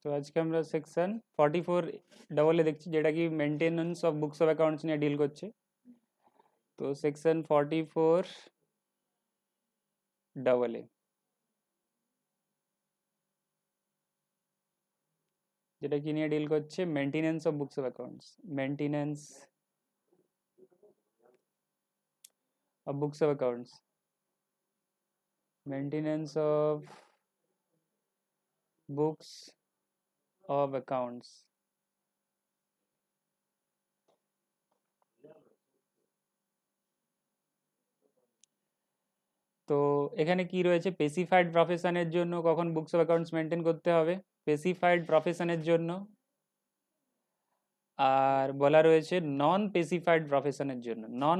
তো আজকে আমরা সেকশন 44 ডবলে দেখছি, যেটা কি maintenance of books of accounts নিয়ে ডিল করছে। তো সেকশন 44 ডবলে যেটা কি নিয়ে ডিল করছে, maintenance of books of accounts. Maintenance of books of accounts. Maintenance of books of accounts. তো এখানে কি রয়েছে, স্পেসিফাইড প্রফেশনের জন্য কখন বুকস অফ অ্যাকাউন্টস মেনটেন করতে হবে, স্পেসিফাইড প্রফেশনের জন্য। আর বলা রয়েছে নন স্পেসিফাইড প্রফেশনের জন্য। নন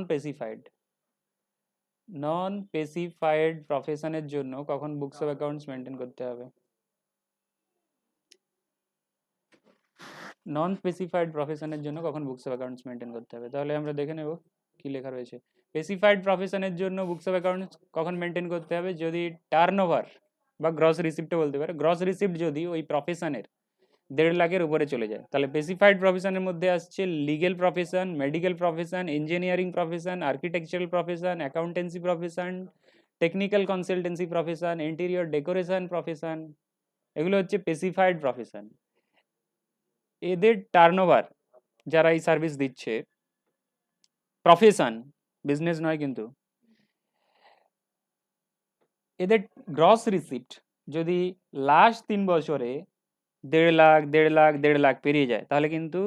স্পেসিফাইড প্রফেশনের জন্য কখন বুকস অফ অ্যাকাউন্টস মেনটেন করতে হবে। নন স্পেসিফাইড প্রফেশনের জন্য কখন বুকস অফ অ্যাকাউন্টস মেনটেন করতে হবে, তাহলে আমরা দেখে নেব কি লেখা রয়েছে। স্পেসিফাইড প্রফেশনের জন্য বুকস অফ অ্যাকাউন্টস কখন মেনটেন করতে হবে, যদি টার্নওভার বা গ্রস রিসিপ্টও বলতে পারে, গ্রস রিসিপ্ট যদি ওই প্রফেশনের 1.5 লাখের উপরে চলে যায়, তাহলে স্পেসিফাইড প্রফেশনের মধ্যে আসছে legal profession, medical profession, engineering profession, architectural profession, accountancy profession, technical consultancy profession, interior decoration profession, এগুলো হচ্ছে স্পেসিফাইড প্রফেশন। এদের টার্নওভার, যারা এই সার্ভিস দিচ্ছে, প্রফেশন, বিজনেস নয় কিন্তু, এদের গ্রস রিসিপ্ট যদি লাস্ট 3 বছরে 1.5 লাখ 1.5 লাখ 1.5 লাখ পেরিয়ে যায়, তাহলে কিন্তু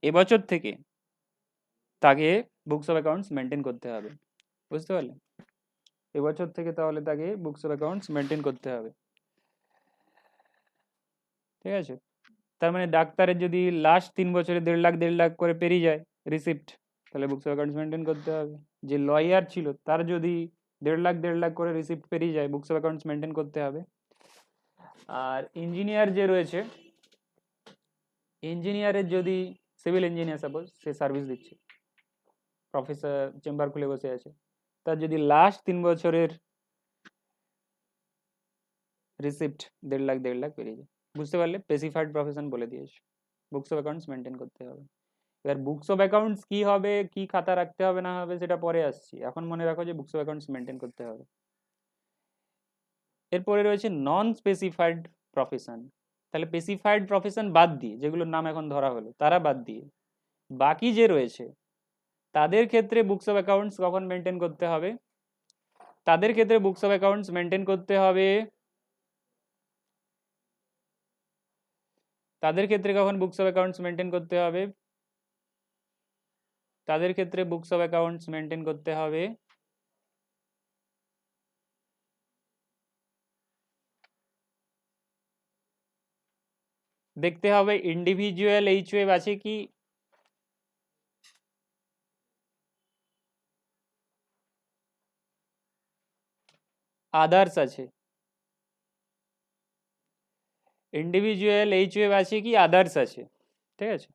এবছর থেকে তাকে বুকস অফ অ্যাকাউন্টস মেনটেন করতে হবে। বুঝতে পারলে? এবছর থেকে তাহলে তাকে বুকস অফ অ্যাকাউন্টস মেনটেন করতে হবে। ঠিক আছে? তার মানে ডাক্তারের যদি লাস্ট 3 বছরে 1.5 লাখ 1.5 লাখ করে পেরিয়ে যায় রিসিপ্ট, তাহলে বুকস অফ অ্যাকাউন্টস মেনটেন করতে হবে। যে লয়ার ছিল তার যদি 1.5 লাখ 1.5 লাখ করে রিসিপ্ট পেরিয়ে যায়, বুকস অফ অ্যাকাউন্টস মেনটেন করতে হবে। আর ইঞ্জিনিয়ার যে রয়েছে, ইঞ্জিনিয়ারের যদি, সিভিল ইঞ্জিনিয়ার সাপোজ সে সার্ভিস দিচ্ছে, প্রফেসর চেম্বার খুলে বসে আছে, তার যদি লাস্ট 3 বছরের রিসিপ্ট 1.5 লাখ 1.5 লাখ পেরিয়ে যায়, বুঝতে পারলে? স্পেসিফাইড প্রফেশন বলে দিয়েছে, বুকস অফ অ্যাকাউন্টস মেনটেন করতে হবে। এবার বুকস অফ অ্যাকাউন্টস কি হবে, কি খাতা রাখতে হবে না হবে, সেটা পরে আসছি। এখন মনে রাখো যে বুকস অফ অ্যাকাউন্টস মেনটেন করতে হবে। এরপরে রয়েছে নন স্পেসিফাইড প্রফেশন। তাহলে স্পেসিফাইড প্রফেশন বাদ দিয়ে, যেগুলোর নাম এখন ধরা হলো তারা বাদ দিয়ে বাকি যে রয়েছে, তাদের ক্ষেত্রে বুকস অফ অ্যাকাউন্টস কখন মেনটেন করতে হবে, তাদের ক্ষেত্রে বুকস অফ অ্যাকাউন্টস মেনটেন করতে হবে, তাদের ক্ষেত্রে কখন বুকস অফ অ্যাকাউন্টস মেনটেন করতে হবে, তাদের ক্ষেত্রে বুকস অফ অ্যাকাউন্টস মেনটেন করতে হবে দেখতে হবে ইন্ডিভিজুয়াল এইচওএফ আছে কি, আদার্স আছে। ইন্ডিভিজুয়াল এইচওএফ আছে কি, আদার্স আছে। ঠিক আছে?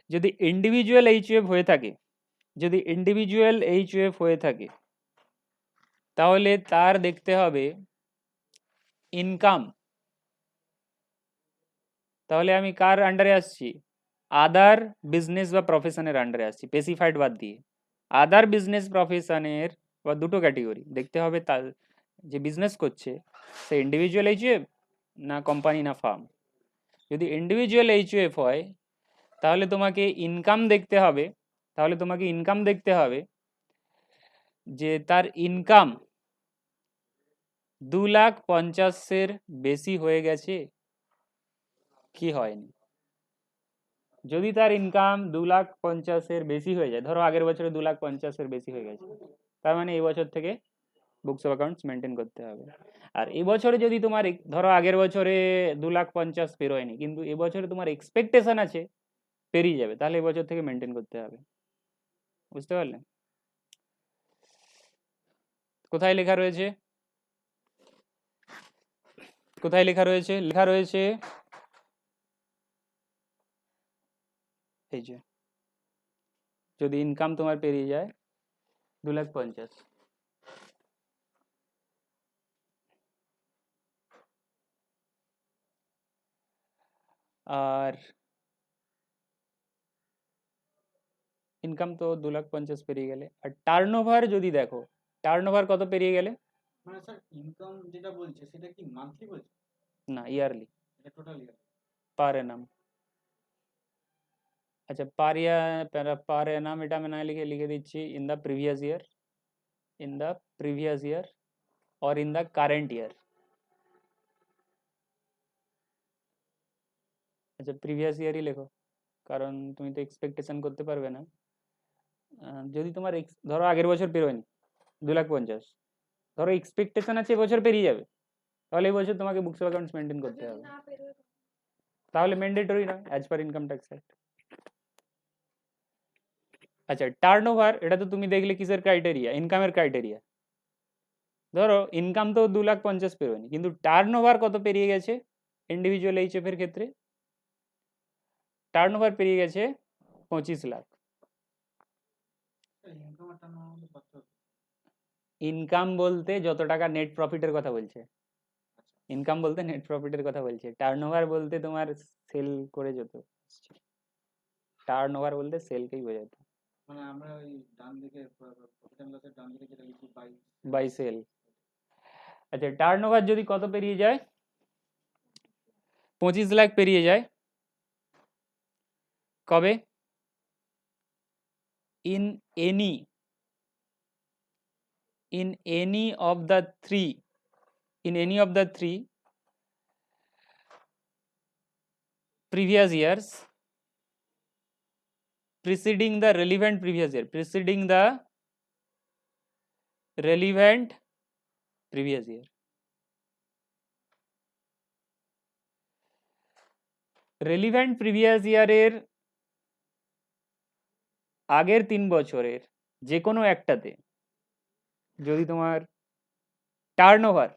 যদি ইন্ডিভিজুয়াল এইচওএফ হয়ে থাকে, যদি ইন্ডিভিজুয়াল এইচওএফ হয়ে থাকে, তাহলে তার দেখতে হবে ইনকাম। তাহলে আমি কার আন্ডারে আসছি, আদার বিজনেস বা প্রফেশনের আন্ডারে আসছি, স্পেসিফাইড বাদ দিয়ে। আদার বিজনেস প্রফেশনের বা দুটো ক্যাটেগরি দেখতে হবে, তার যে বিজনেস করছে সে ইন্ডিভিজুয়াল এইচওএফ না কোম্পানি না ফার্ম। যদি ইন্ডিভিজুয়াল এইচওএফ হয়, তাহলে তোমাকে ইনকাম দেখতে হবে, তাহলে তোমাকে ইনকাম দেখতে হবে যে তার ইনকাম 2,50,000-এর বেশি হয়ে গেছে কি হয়নি। যদি তার ইনকাম 2,50,000-এর বেশি হয়ে যায়, ধরো আগের বছরে 2,50,000-এর বেশি হয়ে গেছে, তার মানে এই বছর থেকে বুকস অফ অ্যাকাউন্টস মেনটেন করতে হবে। আর এবছরে যদি তোমার ধরো আগের বছরে 2,50,000 পেরোয়নি, কিন্তু এবছরে তোমার এক্সপেকটেশন আছে পেরিয়ে যাবে, তাহলে এবছর থেকে মেনটেন করতে হবে। বুঝতে পারলে? কোথায় লেখা রয়েছে, কোথায় লেখা রয়েছে, লেখা রয়েছে এই যে, যদি ইনকাম তোমার পেরিয়ে যায় 2,50,000, আর ইনকাম তো 2,50,000 পেরিয়ে গেলে, আর টার্নওভার যদি দেখো, টার্নওভার কত পেরিয়ে গেলে? মানে স্যার ইনকাম যেটা বলছে সেটা কি মান্থলি বলছে? না, ইয়ারলি, এটা টোটাল ইয়ার। পার এনাম। আচ্ছা, পার ইয়ার, পার এনাম এটা আমি না লিখে লিখে দিচ্ছি in the previous year, in the previous year और इन द কারেন্ট ইয়ার। আচ্ছা, প্রিভিয়াস ইয়ারই লেখো, কারণ তুমি তো এক্সপেকটেশন করতে পারবে না। যদি তোমার ধরো আগের বছর পেরোয়নি 2,50,000, ধরো এক্সপেকটেশন আছে এবছর পেরিয়ে যাবে, তাহলে এই বছর তোমাকে বুকস অফ অ্যাকাউন্টস মেনটেন করতে হবে, তাহলে ম্যান্ডেটরি না as per income tax act. আচ্ছা, টার্নওভার এটা তো তুমি দেখলে কিসের ক্রাইটেরিয়া? ইনকামের ক্রাইটেরিয়া। ধরো ইনকাম তো 2,50,000 পেরোয়নি, কিন্তু টার্নওভার কত পেরিয়ে গেছে ইন্ডিভিজুয়াল এইচএফ এর ক্ষেত্রে? টার্নওভার পেরিয়ে গেছে 25 লাখ। ইনকাম আর টার্নওভার মধ্যে কত? ইনকাম বলতে যত টাকা নেট প্রফিটের কথা বলছে, ইনকাম বলতে নেট প্রফিটের কথা বলছে, টার্নওভার বলতে তোমার সেল করে যত, টার্নওভার বলতে সেলকেই বোঝাতো। মানে আমরা ওই ডান দিকে প্রফিট এন্ড লসের ডান দিকে যেটা লিখি বাই সেল। আচ্ছা, টার্নওভার যদি কত পেরিয়ে যায়? 25 লাখ পেরিয়ে যায় কবে? In any, in any of the three, in any of the three previous years preceding the relevant previous year, preceding the relevant previous year, relevant previous year এর আগের 3 বছরের যে কোনো একটাতে যদি তোমার টার্নওভার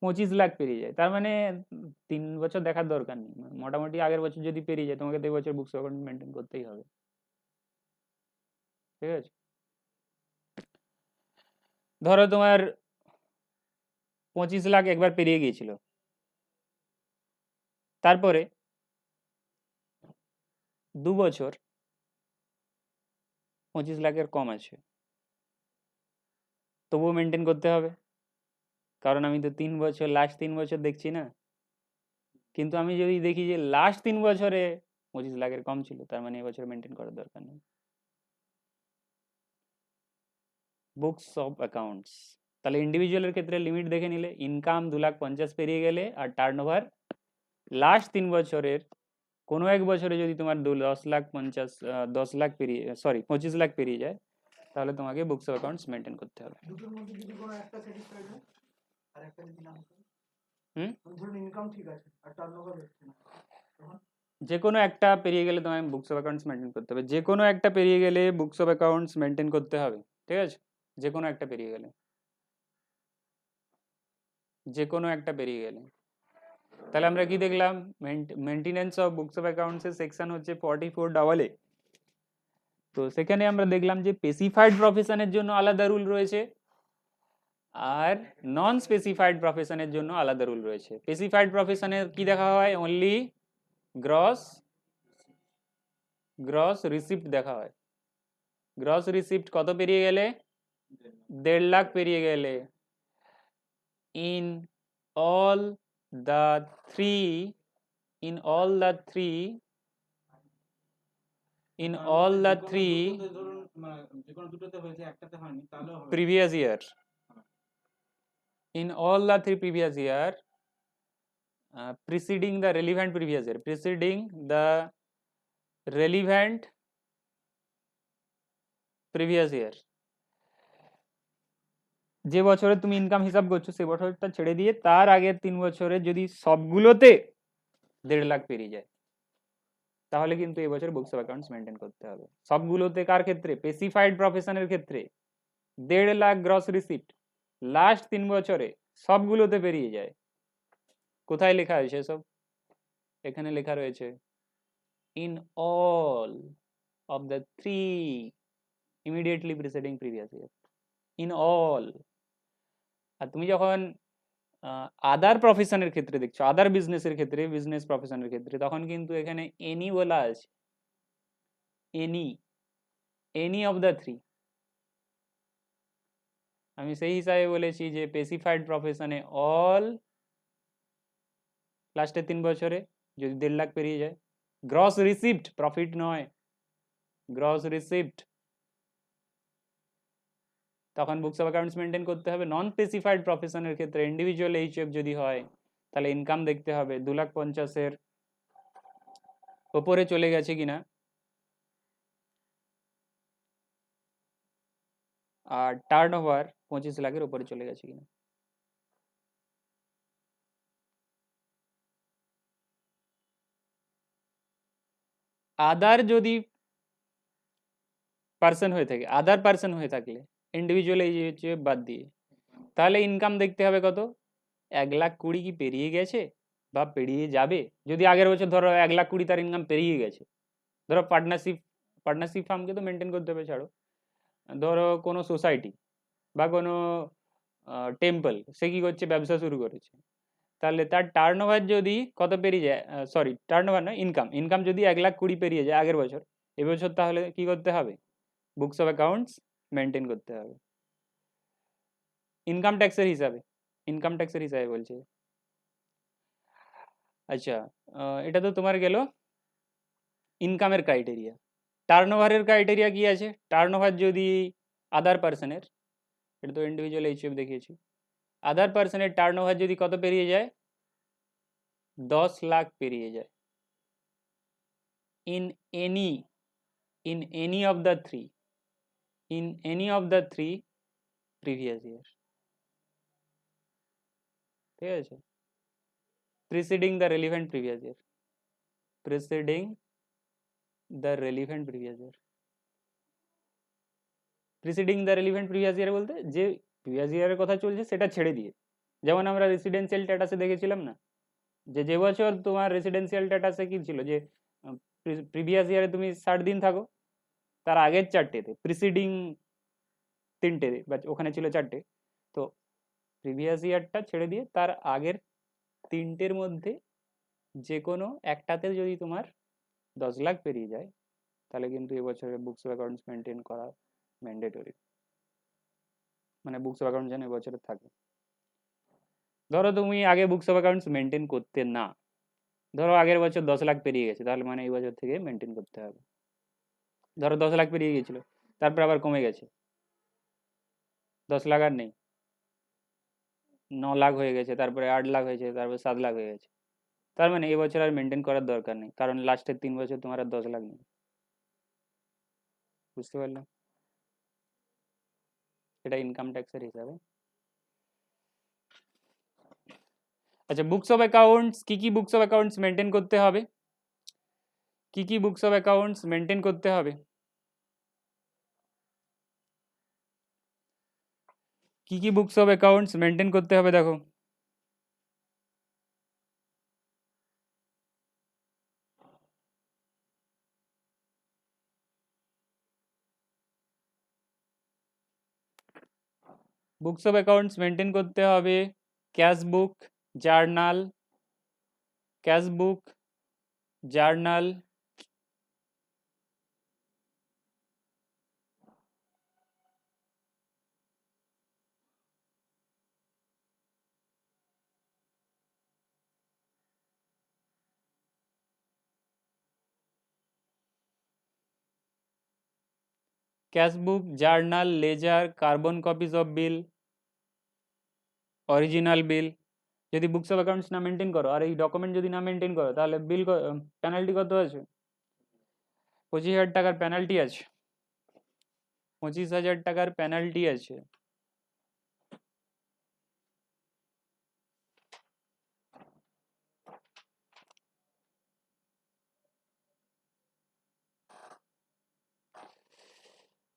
25 লাখ পেরিয়ে যায়, তার মানে 3 বছর দেখার দরকার নেই, মোটামুটি আগের বছর যদি পেরিয়ে যায় তোমাকে তো এই বছর বুকস অ্যাকাউন্ট মেনটেন করতেই হবে, ঠিক আছে? ধরো তোমার 25 লাখ একবার পেরিয়ে গিয়েছিল, তারপরে 2 বছর 25 লাখের কম আছে, তবুও মেনটেন করতে হবে, কারণ আমি তো 3 বছর, লাস্ট 3 বছর দেখছি না। কিন্তু আমি যদি দেখি যে লাস্ট 3 বছরে 25 লাখের কম ছিল, তার মানে এবছর মেনটেন করার দরকার নেই। বুকস অফ অ্যাকাউন্টস, তাহলে ইন্ডিভিজুয়ালের ক্ষেত্রে লিমিট দেখে নিলে, ইনকাম 2,50,000 পেরিয়ে গেলে আর টার্নওভার লাস্ট 3 বছরের কোনো এক বছরে যদি তোমার 10 লাখ পেরিয়ে, সরি 25 লাখ পেরিয়ে যায়, তাহলে তোমাকে বুকস অফ অ্যাকাউন্টস মেনটেন করতে হবে। দুটোর মধ্যে যদি কোনো একটা স্যাটিসফাইড হয় আর একটা যদি না হয়, ধরুন ইনকাম ঠিক আছে আর টার্নওভার হচ্ছে না, তখন যে কোনো একটা পেরিয়ে গেলে তোমায় বুকস অফ অ্যাকাউন্টস মেনটেন করতে হবে, যে কোনো একটা পেরিয়ে গেলে বুকস অফ অ্যাকাউন্টস মেনটেন করতে হবে, ঠিক আছে? যে কোনো একটা পেরিয়ে গেলে, যে কোনো একটা পেরিয়ে গেলে, তাহলে আমরা কি দেখলাম? Maintenance of books of accounts এর সেকশন হচ্ছে 44AA। তো সেখানে আমরা দেখলাম যে স্পেসিফাইড প্রফেশনের জন্য আলাদা রুল রয়েছে, আর নন স্পেসিফাইড প্রফেশনের জন্য আলাদা রুল রয়েছে। স্পেসিফাইড প্রফেশনের কি দেখা হয়? অনলি গ্রস রিসিপ্ট দেখা হয়। গ্রস রিসিপ্ট কত পেরিয়ে গেলে? 1.5 লাখ পেরিয়ে গেলে, in all the three, in all the three, in all the three ধরুন যে কোনো দুটোতে হয়েছে, একটাতে হয়নি, তাহলেও হবে previous year, in all the 3 previous year preceding the relevant previous year, preceding the relevant previous year, যে বছরে তুমি ইনকাম হিসাব করছো সেই বছরটা ছেড়ে দিয়ে তার আগের 3 বছরে যদি সবগুলোতে 1.5 লাখ পেরিয়ে যায়, তাহলে কিন্তু এই বছর বুকস অফ অ্যাকাউন্টস মেনটেন করতে হবে। সবগুলোতে কার ক্ষেত্রে? স্পেসিফাইড প্রফেশনের ক্ষেত্রে 1.5 লাখ গ্রস রিসিপ্ট লাস্ট 3 বছরে সবগুলোতে পেরিয়ে যায়। কোথায় লেখা হয়েছে সব? এখানে লেখা রয়েছে in all of the 3 immediately preceding previous year, in all. আর তুমি যখন আদার প্রফেশনের ক্ষেত্রে দেখছো, আদার বিজনেসের ক্ষেত্রে, বিজনেস প্রফেশনের ক্ষেত্রে, তখন কিন্তু এখানে এনি বলা আছে, any, any of the three. আমি সেই হিসাবে বলেছি যে স্পেসিফাইড প্রফেশনে অল লাস্টের 3 বছরে যদি 1.5 লাখ পেরিয়ে যায়, গ্রস রিসিপ্ট, প্রফিট নয়, গ্রস রিসিপ্ট, তখন বুকস অফ অ্যাকাউন্টস মেনটেন করতে হবে। নন স্পেসিফাইড প্রফেশনের ক্ষেত্রে ইন্ডিভিজুয়াল এইচএফ যদি হয়, তাহলে ইনকাম দেখতে হবে 2,50,000-এর ওপরে চলে গেছে কিনা, আর টার্ন ওভার 25 লাখের উপরে চলে গেছে কিনা। আদার যদি পার্সন হয়ে থাকে, আদার পার্সন হয়ে থাকলে ইন্ডিভিজুয়াল এইচএফ বাদ দিয়ে, তাহলে ইনকাম দেখতে হবে কত, 1,20,000 কি পেরিয়ে গেছে বা পেরিয়ে যাবে। যদি আগের বছর ধরো 1,20,000 তার ইনকাম পেরিয়ে গেছে, ধরো পার্টনারশিপ, পার্টনারশিপ ফার্মকে তো মেনটেন করতে হবে, ছাড়ো, ধরো কোনো সোসাইটি বা কোনো টেম্পল, সে কি করছে, ব্যবসা শুরু করেছে, তাহলে তার টার্ন ওভার যদি কত পেরিয়ে যায়, সরি টার্ন ওভার নয়, ইনকাম, ইনকাম যদি 1,20,000 পেরিয়ে যায় আগের বছর, এবছর, তাহলে কি করতে হবে, বুকস অফ অ্যাকাউন্টস মেনটেন করতে হবে ইনকাম ট্যাক্সের হিসাবে, ইনকাম ট্যাক্সের হিসাবে বলছে। আচ্ছা, এটা তো তোমার গেল ইনকামের ক্রাইটেরিয়া। টার্নওভারের ক্রাইটেরিয়া কি আছে, টার্নওভার যদি আদার পার্সনের, এটা তো ইন্ডিভিজুয়াল এইচএফ দেখিয়েছি, আদার পার্সনের টার্নওভার যদি কত পেরিয়ে যায়, 10 লাখ পেরিয়ে যায়, in any, in any of the three, in any of the three previous year, ঠিক আছে, preceding the relevant previous year, preceding the relevant previous year, preceding the relevant previous year বলতে যে প্রিভিয়াস ইয়ারের কথা চলছে সেটা ছেড়ে দিয়ে, যেমন আমরা রেসিডেন্সিয়াল স্ট্যাটাসে দেখেছিলাম না, যে যে বছর তোমার রেসিডেন্সিয়াল স্ট্যাটাসে কি ছিল, যে প্রিভিয়াস ইয়ারে তুমি 60 দিন থাকো, তার আগের 4টেতে প্রিসিডিং 3টে, বা ওখানে ছিল 4টে, তো প্রিভিয়াস ইয়ারটা ছেড়ে দিয়ে তার আগের 3টের মধ্যে যে কোনো একটাতে যদি তোমার 10 লাখ পেরিয়ে যায়, তাহলে কিন্তু এবছরের বুকস অফ অ্যাকাউন্টস মেনটেন করা ম্যান্ডেটরি, মানে বুকস অফ অ্যাকাউন্টস যেন এবছরে থাকে। ধরো তুমি আগে বুকস অফ অ্যাকাউন্টস মেনটেন করতে না, ধরো আগের বছর 10 লাখ পেরিয়ে গেছে, তাহলে মানে এই বছর থেকে মেনটেন করতে হবে। ধরো 10 লাখ পেরিয়ে গেছিল, তারপর আবার কমে গেছে, 10 লাখ আর নেই, 9 লাখ হয়ে গেছে, তারপরে 8 লাখ হয়েছে, তারপরে 7 লাখ হয়ে গেছে, তার মানে এই বছর আর মেনটেন করার দরকার নেই, কারণ লাস্টের 3 বছর তোমার আর 10 লাখ নেই। বুঝতে পারলে, এটা ইনকাম ট্যাক্সের হিসাবে। আচ্ছা, বুকস অফ অ্যাকাউন্টস, কি কি বুকস অফ অ্যাকাউন্টস মেনটেন করতে হবে, কি কি বুকস অফ অ্যাকাউন্টস মেনটেন করতে হবে, কি কি বুকস অফ অ্যাকাউন্টস মেনটেন করতে হবে, দেখো, বুকস অফ অ্যাকাউন্টস মেনটেন করতে হবে cash book, journal, cash book, journal, cash book, journal, ledger, carbon copies of bill, original bill. যদি বুকস অফ অ্যাকাউন্টস না মেনটেন করো আর এই ডকুমেন্ট যদি না মেনটেন করো, তাহলে বিল, পেনাল্টি কত আছে, 25,000 টাকার পেনাল্টি আছে, 25,000 টাকার পেনাল্টি আছে।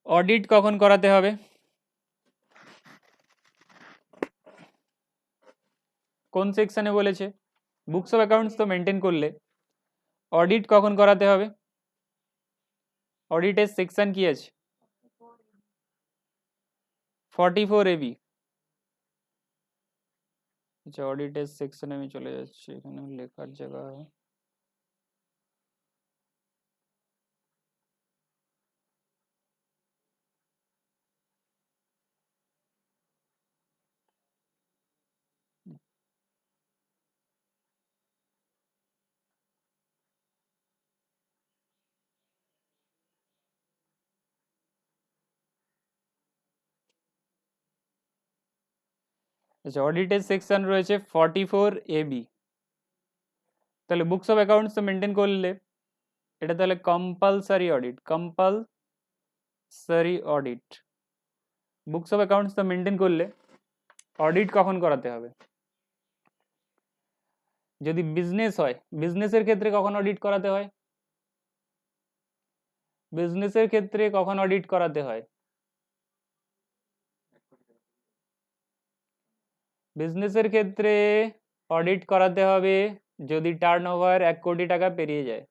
অডিট কখন করাতে হবে, কোন সেকশনে বলেছে, বুকস অফ অ্যাকাউন্টস তো মেনটেন করলে, অডিট কখন করাতে হবে, অডিটের সেকশন কি আছে, 44 AB, আচ্ছা অডিটের সেকশনে আমি চলে যাচ্ছি, এখানে লেখার জায়গা। আচ্ছা অডিটের সেকশন রয়েছে 44AB। তাহলে বুকস অফ অ্যাকাউন্টস তো মেনটেন করলে, এটা তাহলে compulsory audit, compulsory audit. Books of accounts তো মেনটেন করলে অডিট কখন করাতে হবে? যদি বিজনেস হয়, বিজনেসের ক্ষেত্রে কখন অডিট করাতে হয়? বিজনেসের ক্ষেত্রে কখন অডিট করাতে হয়? বিজনেসের ক্ষেত্রে অডিট করাতে হবে যদি টার্নওভার 1 কোটি টাকা পেরিয়ে যায়।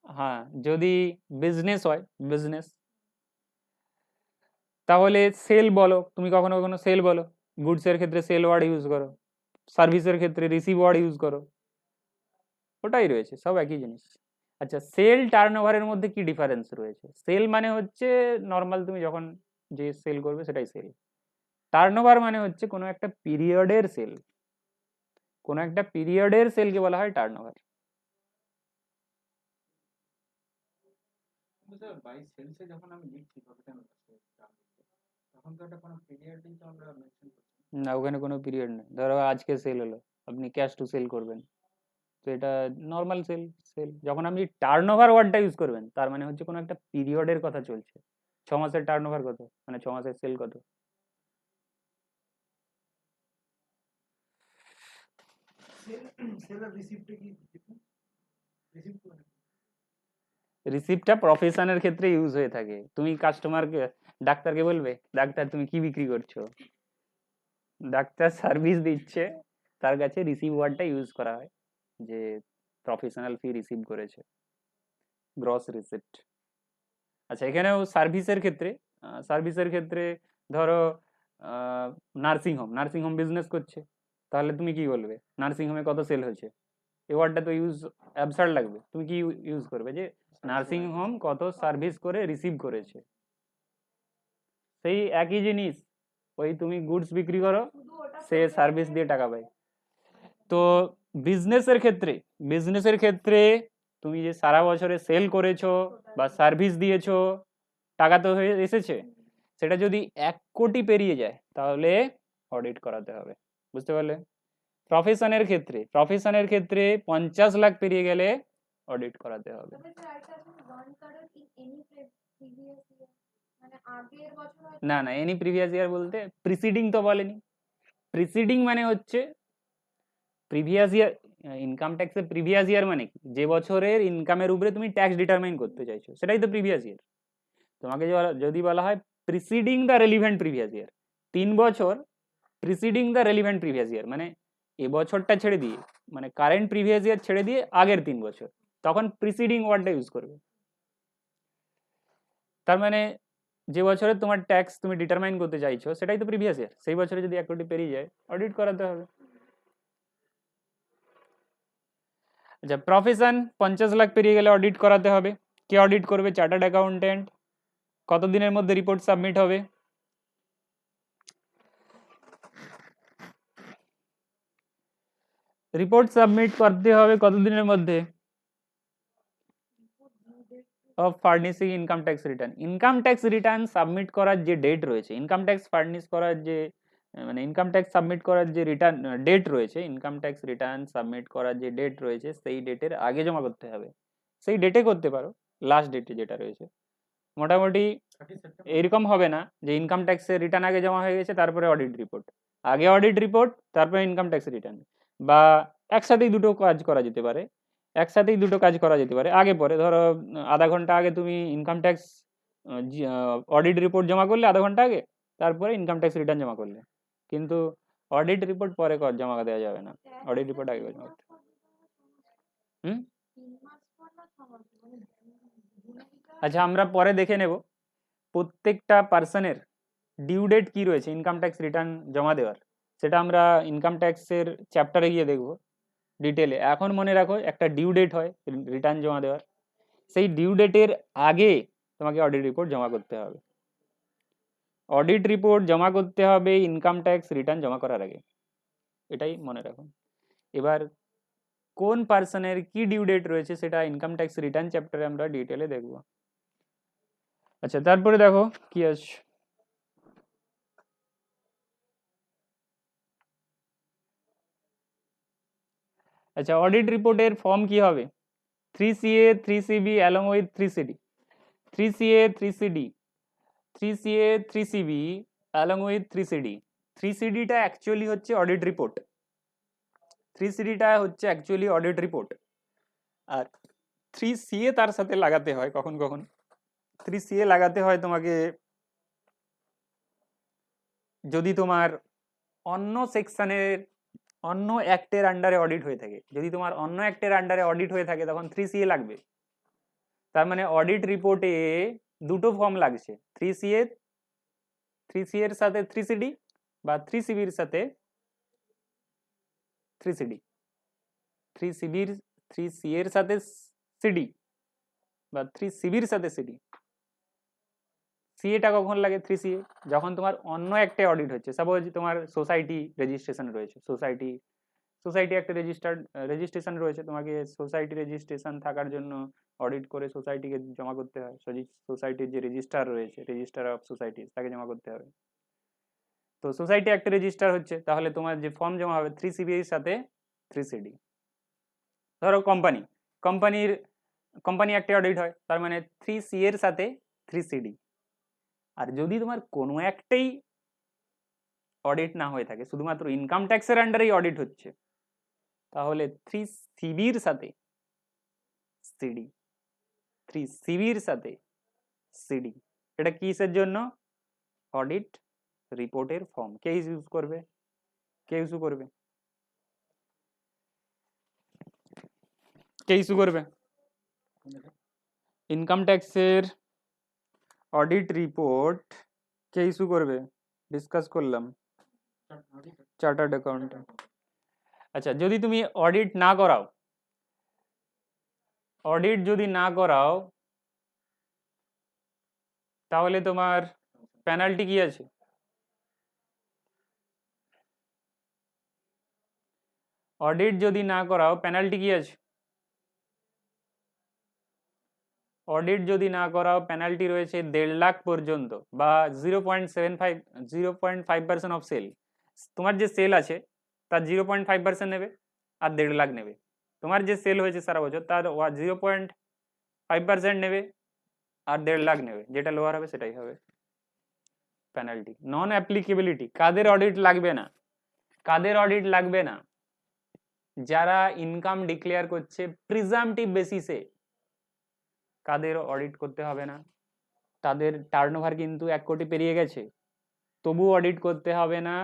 হ্যাঁ, যদি বিজনেস হয়, বিজনেস, তাহলে সেল বলো, তুমি কখনো কখনো সেল বলো, গুডসের ক্ষেত্রে সেল ওয়ার্ড ইউজ করো, সার্ভিসের ক্ষেত্রে রিসিভ ওয়ার্ড ইউজ করো, ওটাই রয়েছে, সব একই জিনিস। আচ্ছা সেল টার্নওভারের মধ্যে কি ডিফারেন্স রয়েছে? সেল মানে হচ্ছে নর্মাল তুমি যখন যে সেল করবে সেটাই সেল। টার্নওভার মানে হচ্ছে কোনো একটা পিরিয়ডের সেল, কোনো একটা পিরিয়ডের সেলকে বলা হয় টার্নওভার। স্যার বাই সেলসে যখন আমি লিখছি প্রফিট তখন তো এটা কোনো পিরিয়ডই তো আমরা মেনশন করছি না, ওখানে কোনো পিরিয়ড নেই। ধরো আজকে সেল হলো, আপনি ক্যাশ টু সেল করবেন, তো এটা নর্মাল সেল। সেল যখন আপনি টার্নওভার ওয়ার্ডটা ইউজ করবেন তার মানে হচ্ছে কোনো একটা পিরিয়ডের কথা চলছে। 6 মাসের টার্নওভার কত, মানে 6 মাসের সেল কত। সেল আর রিসিপ্টে কি রিসিপ্ট করে রিসিপ্টটা প্রফেশনের ক্ষেত্রে ইউজ হয়ে থাকে। তুমি কাস্টমারকে, ডাক্তারকে বলবে ডাক্তার তুমি কি বিক্রি করছো, ডাক্তার সার্ভিস দিচ্ছে, তার কাছে রিসিভ ওয়ার্ডটা ইউজ করা হয় যে প্রফেশনাল ফি রিসিভ করেছে, গ্রস রিসিপ্ট। আচ্ছা এখানেও সার্ভিসের ক্ষেত্রে, সার্ভিসের ক্ষেত্রে ধরো nursing home, nursing home business করছে, তাহলে তুমি কি বলবে নার্সিং হোমে কত সেল হয়েছে, এই ওয়ার্ডটা তো ইউজ অ্যাবসার্ড লাগবে। তুমি কি ইউজ করবে যে নার্সিং হোম কত সার্ভিস করে রিসিভ করেছে। সেই একই জিনিস, ওই তুমি গুডস বিক্রি করো, সে সার্ভিস দিয়ে টাকা পায়। তো বিজনেসের ক্ষেত্রে, বিজনেসের ক্ষেত্রে তুমি যে সারা বছরে সেল করেছো বা সার্ভিস দিয়েছো, টাকা তো হয়ে এসেছে, সেটা যদি 1 কোটি পেরিয়ে যায় তাহলে অডিট করাতে হবে। বুঝতে পারলে? প্রফেশনের ক্ষেত্রে, প্রফেশনের ক্ষেত্রে 50 লাখ পেরিয়ে গেলে অডিট করাতে হবে। না না, এনি প্রিভিয়াস ইয়ার বলতে প্রিসিডিং তো বলেনি। প্রিসিডিং মানে হচ্ছে প্রিভিয়াস ইয়ার, ইনকাম ট্যাক্সের প্রিভিয়াস ইয়ার মানে কি, যে বছরের ইনকামের উপরে তুমি ট্যাক্স ডিটারমাইন করতে চাইছো সেটাই তো প্রিভিয়াস ইয়ার। তোমাকে যদি বলা হয় preceding the relevant previous year, 3 বছর preceding the relevant previous year মানে এবছরটা ছেড়ে দিয়ে, মানে কারেন্ট প্রিভিয়াস ইয়ার ছেড়ে দিয়ে আগের 3 বছর, তখন প্রিসিডিং ওয়ার্ডটা ইউজ করবে। তার মানে যে বছরে তোমার ট্যাক্স তুমি ডিটারমাইন করতে চাইছো সেটাই তো প্রিভিয়াস ইয়ার, সেই বছরে যদি 1 কোটি পেরিয়ে যায় অডিট করাতে হবে। আচ্ছা প্রফেশন 50 লাখ পেরিয়ে গেলে অডিট করাতে হবে। কে অডিট করবে? Chartered accountant. কত দিনের মধ্যে রিপোর্ট সাবমিট হবে? রিপোর্ট সাবমিট করতে হবে কত দিনের মধ্যে? Of furnishing income tax return. Income tax return submit করার যে ডেট রয়েছে, ইনকাম ট্যাক্স ফার্নিশ করার যে মানে ইনকাম ট্যাক্স সাবমিট করার যে রিটার্ন ডেট রয়েছে, ইনকাম ট্যাক্স রিটার্ন সাবমিট করার যে ডেট রয়েছে সেই ডেটের আগে জমা করতে হবে। সেই ডেটে করতে পারো, লাস্ট ডেটে যেটা রয়েছে। মোটামুটি এরকম হবে না যে ইনকাম ট্যাক্সের রিটার্ন আগে জমা হয়ে গেছে তারপরে অডিট রিপোর্ট, আগে অডিট রিপোর্ট তারপরে ইনকাম ট্যাক্স রিটার্ন, বা একসাথেই দুটো কাজ করা যেতে পারে। একসাথেই দুটো কাজ করা যেতে পারে, আগে পরে। ধরো আধা ঘন্টা আগে তুমি ইনকাম ট্যাক্স অডিট রিপোর্ট জমা করলে আধা ঘন্টা আগে, তারপরে ইনকাম ট্যাক্স রিটার্ন জমা করলে। কিন্তু অডিট রিপোর্ট পরে জমা দেওয়া যাবে না, অডিট রিপোর্ট আগে জমা করতে। হুম, আচ্ছা আমরা পরে দেখে নেব প্রত্যেকটা পার্সনের ডিউ ডেট কি রয়েছে ইনকাম ট্যাক্স রিটার্ন জমা দেওয়ার, সেটা আমরা ইনকাম ট্যাক্সের চ্যাপ্টারে গিয়ে দেখব ডিটেলে। এখন মনে রাখো একটা ডিউ ডেট হয় রিটার্ন জমা দেওয়ার, সেই ডিউ ডেটের আগে তোমাকে অডিট রিপোর্ট জমা করতে হবে। অডিট রিপোর্ট জমা করতে হবে ইনকাম ট্যাক্স রিটার্ন জমা করার আগে, এটাই মনে রাখুন। এবার কোন পার্সনের কি ডিউ ডেট রয়েছে সেটা ইনকাম ট্যাক্স রিটার্ন চ্যাপ্টারে আমরা ডিটেলে দেখব। আচ্ছা, তারপরে দেখো কি আছে। আচ্ছা, অডিট রিপোর্টের ফর্ম কি হবে? 3CA 3CB along with 3CD, 3CA 3CD, 3CA 3CB along with 3CD। 3CDটা অ্যাকচুয়ালি হচ্ছে অডিট রিপোর্ট, 3CDটা হচ্ছে অ্যাকচুয়ালি অডিট রিপোর্ট, আর 3CA তার সাথে লাগাতে হয় কখন কখন। 3CA লাগাতে হয় তোমাকে যদি তোমার অন্য সেকশনের অন্য অ্যাক্টের আন্ডারে অডিট হয়ে থাকে। যদি তোমার অন্য অ্যাক্টের আন্ডারে অডিট হয়ে থাকে তখন 3CA লাগবে। তার মানে অডিট রিপোর্টে দুটো ফর্ম লাগছে, 3CA এর সাথে 3CD বা 3CB এর সাথে 3CD, 3CA এর সাথে CD বা 3CB এর সাথে CD। সিএটা কখন লাগে? 3CA যখন তোমার অন্য একটা অডিট হচ্ছে। সাপোজ তোমার সোসাইটি রেজিস্ট্রেশন রয়েছে, সোসাইটি একটা রেজিস্ট্রেশন রয়েছে, তোমাকে সোসাইটি রেজিস্ট্রেশন থাকার জন্য অডিট করে সোসাইটিকে জমা করতে হয়। সোসাইটির যে রেজিস্ট্রার রয়েছে, রেজিস্ট্রার অফ সোসাইটি, তাকে জমা করতে হবে। তো সোসাইটি একটা রেজিস্টার হচ্ছে, তাহলে তোমার যে ফর্ম জমা হবে 3CB এর সাথে 3CD। ধরো কোম্পানি একটা অডিট হয়, তার মানে 3CA এর সাথে 3CD। আর যদি তোমার কোনো একটাই অডিট না হয়ে থাকে, শুধুমাত্র ইনকাম ট্যাক্সের আন্ডারেই অডিট হচ্ছে, তাহলে 3CB এর সাথে CD, 3CB এর সাথে CD। এটা কিসের জন্য? অডিট রিপোর্টের ফর্ম। কে ইস্যু করবে? কে ইস্যু করবে? কে ইস্যু করবে? ইনকাম ট্যাক্সের অডিট রিপোর্ট কে ইস্যু করবে? ডিসকাস করলাম, চার্টার্ড অ্যাকাউন্টেন্ট। আচ্ছা, যদি তুমি অডিট না করাও, অডিট যদি না করাও তাহলে তোমার পেনাল্টি কি আছে? অডিট যদি না করাও পেনাল্টি কি আছে? অডিট যদি না করাও পেনাল্টি রয়েছে 1.5 লাখ পর্যন্ত বা 0.5% অফ সেল। তোমার যে সেল আছে তার 0.5% নেবে আর 1.5 লাখ নেবে। তোমার যে সেল হয়েছে সারা বছর তার 0.5% নেবে আর 1.5 লাখ নেবে, যেটা লোয়ার হবে সেটাই হবে পেনাল্টি। নন অ্যাপ্লিকেবিলিটি কাদের অডিট লাগবে না? কাদের অডিট লাগবে না? যারা ইনকাম ডিক্লেয়ার করছে প্রিজাম্পটিভ বেসিসে, কাদের অডিট করতে হবে না? তাদের টার্নওভার কিন্তু 1 কোটি পেরিয়ে গেছে, তবু অডিট করতে হবে না,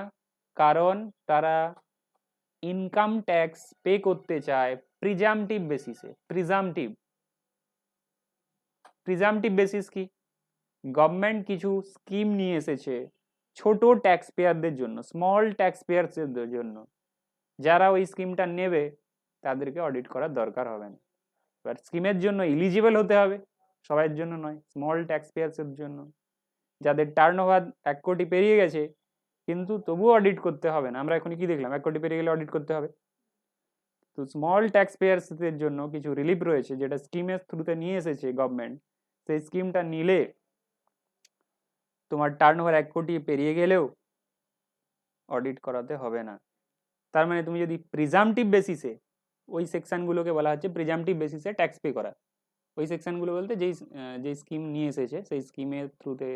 কারণ তারা ইনকাম ট্যাক্স পে করতে চায় প্রিজাম্পটিভ বেসিসে। প্রিজাম্পটিভ বেসিস কি? গভর্নমেন্ট কিছু স্কিম নিয়ে এসেছে ছোট ট্যাক্স পেয়ারদের জন্য, স্মল ট্যাক্স পেয়ারদের জন্য, যারা ওই স্কিমটা নেবে তাদেরকে অডিট করার দরকার হবে না। এবার স্কিমের জন্য এলিজিবল হতে হবে, সবার জন্য নয়, স্মল ট্যাক্স পেয়ারসের জন্য, যাদের টার্নওভার 1 কোটি পেরিয়ে গেছে কিন্তু তবুও অডিট করতে হবে না। আমরা এখন কি দেখলাম? 1 কোটি পেরিয়ে গেলে অডিট করতে হবে। তো স্মল ট্যাক্স পেয়ারসদের জন্য কিছু রিলিফ রয়েছে, যেটা স্কিমের থ্রুতে নিয়ে এসেছে গভর্নমেন্ট। সেই স্কিমটা নিলে তোমার টার্নওভার 1 কোটি পেরিয়ে গেলেও অডিট করাতে হবে না। তার মানে তুমি যদি প্রিজাম্পটিভ বেসিসে, ওই সেকশনগুলোকে বলা হচ্ছে প্রিজাম্পটিভ বেসিসে ট্যাক্স পে করা। ওই সেকশনগুলো বলতে যেই স্কিম নিয়ে এসেছে সেই স্কিমের থ্রুতে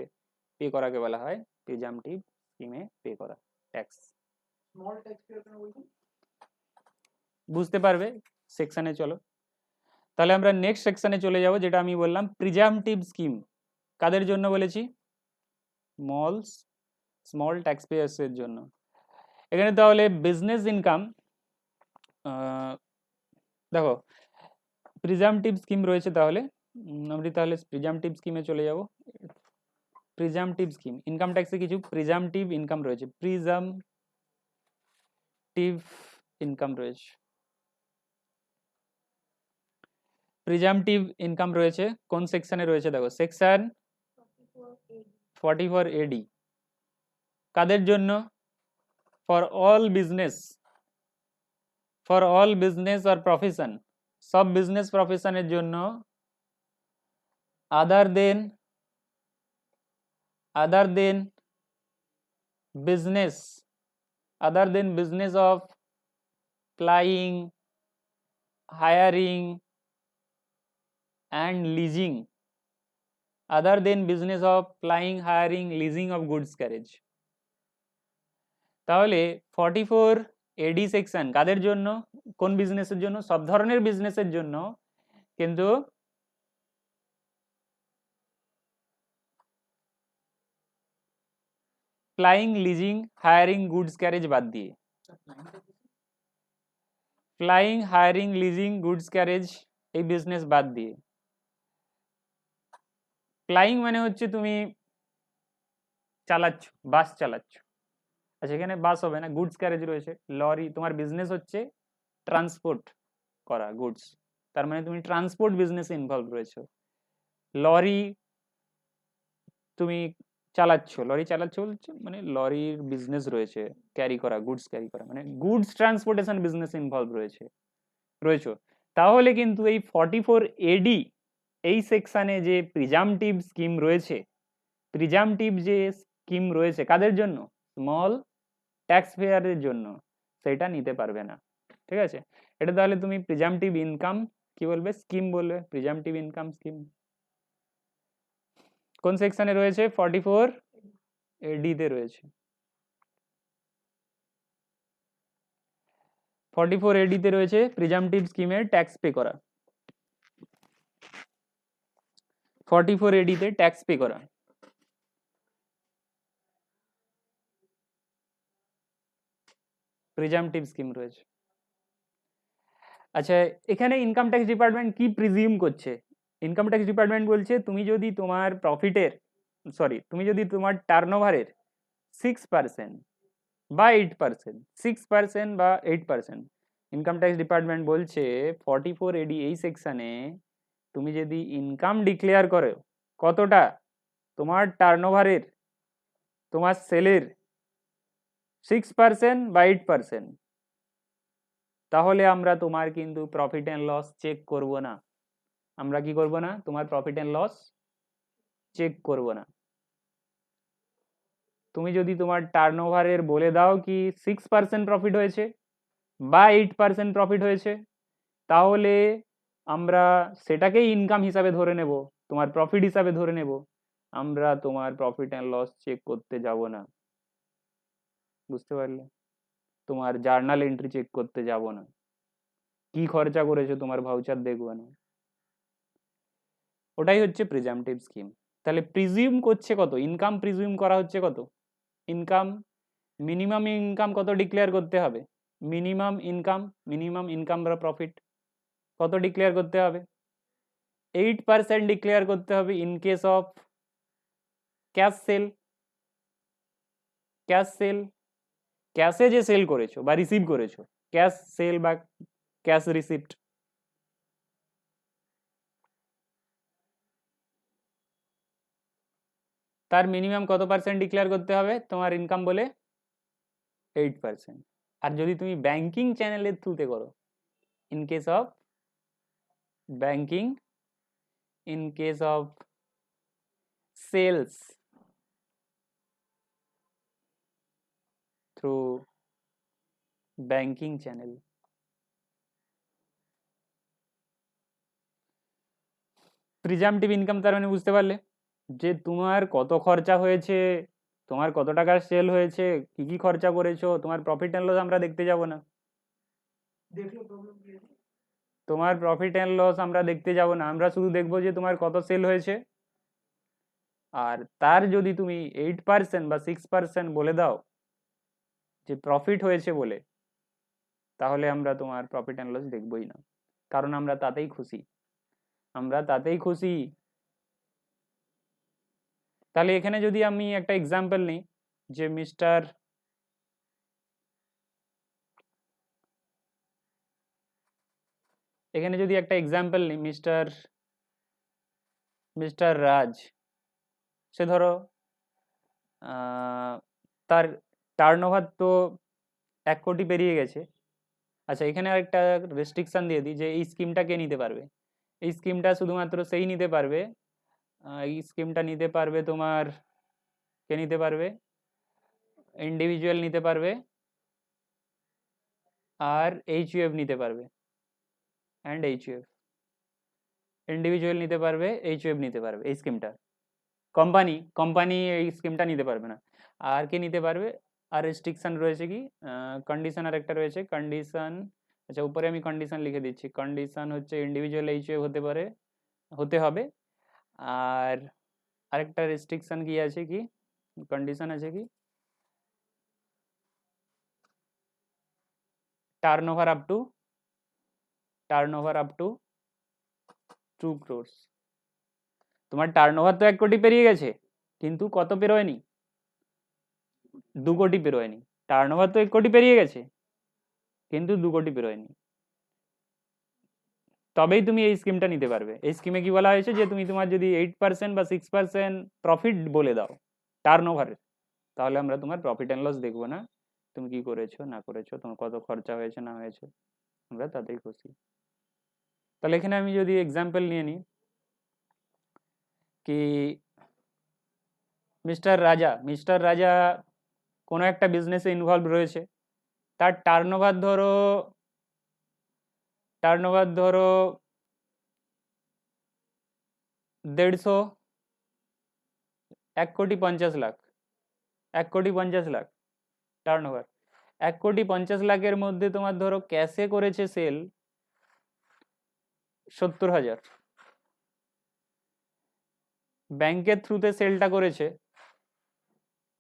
পে করাকে বলা হয় প্রিজাম্পটিভ স্কিমে পে করা ট্যাক্স। স্মল ট্যাক্স পেয়ার কেন বলছেন? বুঝতে পারবে সেকশনে চলো। তাহলে আমরা নেক্সট সেকশনে চলে যাব, যেটা আমি বললাম প্রিজাম্পটিভ স্কিম কাদের জন্য বলেছি? স্মল ট্যাক্স পেয়ার্সের জন্য। এখানে তাহলে বিজনেস ইনকাম, দেখো প্রিজাম্পটিভ স্কিম রয়েছে, তাহলে আমরা প্রিজাম্পটিভ স্কিমে চলে যাব। প্রিজামটিভ স্কিম, ইনকাম ট্যাক্সে কিছু প্রিজামটিভ ইনকাম রয়েছে, প্রিজামটিভ ইনকাম রয়েছে। প্রিজামটিভ ইনকাম রয়েছে কোন সেকশনে রয়েছে দেখো, সেকশন 44AD। কাদের জন্য? For all business, for all business আর প্রফেশন, সব বিজনেস প্রফেশনের জন্য, other then business, other than business of flying, hiring and leasing, other than business of flying, hiring, leasing of goods carriage। তাহলে 44AD section কাদের জন্য, কোন বিজনেসের জন্য? সব ধরনের বিজনেসের জন্য, কিন্তু flying, leasing, hiring, goods carriage বাদ দিয়ে। Flying, hiring, leasing, goods carriage এই বিজনেস বাদ দিয়ে। ফ্লাইং মানে হচ্ছে তুমি চালাচ্ছ, বাস চালাচ্ছ, আচ্ছা এখানে বাস হবে না, গুডস ক্যারেজ রয়েছে, লরি, তোমার বিজনেস হচ্ছে ট্রান্সপোর্ট করা গুডস, তার মানে তুমি ট্রান্সপোর্ট বিজনেসে ইনভলভ রয়েছে। লরি তুমি চালাচ্ছ, লরি চালাচ্ছ বলছে মানে লরির বিজনেস রয়েছে, ক্যারি করা, গুডস ক্যারি করা, মানে গুডস ট্রান্সপোর্টেশন বিজনেস ইনভলভ রয়েছে। তাহলে কিন্তু এই 44AD এই সেকশনে যে প্রিজামটিভ স্কিম রয়েছে, প্রিজামটিভ যে স্কিম রয়েছে কাদের জন্য? স্মল ট্যাক্স পেয়ারের জন্য, সেটা নিতে পারবে না। ঠিক আছে, এটা তাহলে তুমি প্রিজামটিভ ইনকাম কি বলবে? স্কিম বলবে, প্রিজামটিভ ইনকাম স্কিম। কোন সেকশনে রয়েছে? 44AD তে রয়েছে। 44AD তে রয়েছে প্রিজামটিভ স্কিমের ট্যাক্স পে করা, 44AD তে ট্যাক্স পে করা। প্রিজামটিভ স্কিম রয়েছে। আচ্ছা এখানে ইনকাম ট্যাক্স ডিপার্টমেন্ট কি প্রিজিউম করছে? ইনকাম ট্যাক্স ডিপার্টমেন্ট বলছে তুমি যদি তোমার প্রফিটের, তুমি যদি তোমার টার্নওভারের 6% বা 8%, 6% বা 8%, ইনকাম ট্যাক্স ডিপার্টমেন্ট বলছে 44AD এই সেকশনে তুমি যদি ইনকাম ডিক্লেয়ার করো কতটা, তোমার টার্নওভারের, তোমার সেলের 6% বা 8%, তাহলে আমরা তোমার কিন্তু প্রফিট অ্যান্ড লস চেক করব না। আমরা কি করব না? তোমার প্রফিট অ্যান্ড লস চেক করব না। তুমি যদি তোমার টার্নওভারের বলে দাও কি 6% প্রফিট হয়েছে বা 8% প্রফিট হয়েছে, তাহলে আমরা সেটাকেই ইনকাম হিসাবে ধরে নেব, তোমার প্রফিট হিসাবে ধরে নেব, আমরা তোমার প্রফিট অ্যান্ড লস চেক করতে যাব না। বুঝতে পারলে? তোমার জার্নাল এন্ট্রি চেক করতে যাব না, কি খরচা করেছো তোমার ভাউচার দেখবো না। ওটাই হচ্ছে প্রিজামটিভ স্কিম। তাহলে প্রিজিউম করছে কত? ইনকাম প্রিজিউম করা হচ্ছে কত? ইনকাম, মিনিমাম ইনকাম কত ডিক্লেয়ার করতে হবে? মিনিমাম ইনকাম বা প্রফিট কত ডিক্লেয়ার করতে হবে? 8% ডিক্লেয়ার করতে হবে in case of cash sale. ক্যাশে যে সেল করেছো বা রিসিভ করেছো, ক্যাশ সেল বা ক্যাশ রিসিপ্ট, তার মিনিমাম কত পার্সেন্ট ডিক্লেয়ার করতে হবে তোমার ইনকাম বলে? 8%। আর যদি তুমি ব্যাংকিং চ্যানেলের থ্রুতে করো, in case of banking, in case of sales through banking channel, presumptive income তার মানে বুঝতে পারলে যে তোমার কত খরচা হয়েছে, তোমার কত টাকার সেল হয়েছে, কি কি খরচা করেছো, তোমার প্রফিট অ্যান্ড লস আমরা দেখতে যাব না। দেখলে প্রবলেম কি আছে? তোমার প্রফিট অ্যান্ড লস আমরা দেখতে যাব না, আমরা শুধু দেখবো যে তোমার কত সেল হয়েছে। আর তার যদি তুমি 8% বা 6% বলে দাও যে প্রফিট হয়েছে বলে, তাহলে আমরা তোমার প্রফিট অ্যান্ড লস দেখবই না, কারণ আমরা তাতেই খুশি, আমরা তাতেই খুশি। তাহলে এখানে যদি আমি একটা এক্সাম্পল নিই যে এখানে যদি একটা এক্সাম্পল নিই মিস্টার রাজ, সে ধরো তার টার্নওভার তো 1 কোটি পেরিয়ে গেছে। আচ্ছা, এখানে আরেকটা রেস্ট্রিকশন দিয়ে দিই যে এই স্কিমটা কে নিতে পারবে। এই স্কিমটা শুধুমাত্র সেই নিতে পারবে, এই স্কিমটা নিতে পারবে তোমার, কে নিতে পারবে, ইন্ডিভিজুয়াল নিতে পারবে আর এইচইউএফ নিতে পারবে, অ্যান্ড এইচইউএফ, ইন্ডিভিজুয়াল নিতে পারবে, এইচইউএফ নিতে পারবে এই স্কিমটা। কোম্পানি এই স্কিমটা নিতে পারবে না। আর কে নিতে পারবে, আর রেস্ট্রিকশন রয়েছে কি, কন্ডিশন আর একটা রয়েছে কন্ডিশন। আচ্ছা, উপরে আমি কন্ডিশন লিখে দিচ্ছি, কন্ডিশন হচ্ছে ইন্ডিভিজুয়াল এইচইউএফ হতে হবে। আর আরেকটা রেস্ট্রিকশন কি আছে, কি কন্ডিশন আছে কি, টার্নওভার আপ টু 2 crores। তোমার টার্নওভার তো 1 কোটি পেরিয়ে গেছে, কিন্তু কত পেরোয়নি, 2 কোটি পেরোয়নি। টার্নওভার তো 1 কোটি পেরিয়ে গেছে, কিন্তু 2 কোটি পেরোয়নি, তবেই তুমি এই স্কিমটা নিতে পারবে। এই স্কিমে কি বলা হয়েছে যে তুমি তোমার যদি 8% বা 6% প্রফিট বলে দাও টার্নওভারের, তাহলে আমরা তোমার প্রফিট অ্যান্ড লস দেখবো না, তুমি কি করেছো না করেছো, তোমার কত খরচা হয়েছে না হয়েছে, আমরা তাতেই খুশি। তাহলে এখানে আমি যদি এক্সাম্পল নিয়ে নিই কি মিস্টার রাজা কোনো একটা বিজনেসে ইনভলভ রয়েছে, তার টার্নওভার ধরো 150, 1,50,00,000, 1,50,00,000 টার্নওভার। 1,50,00,000 মধ্যে তোমার ধরো ক্যাশে করেছে সেল 70,000, ব্যাংকের থ্রুতে সেলটা করেছে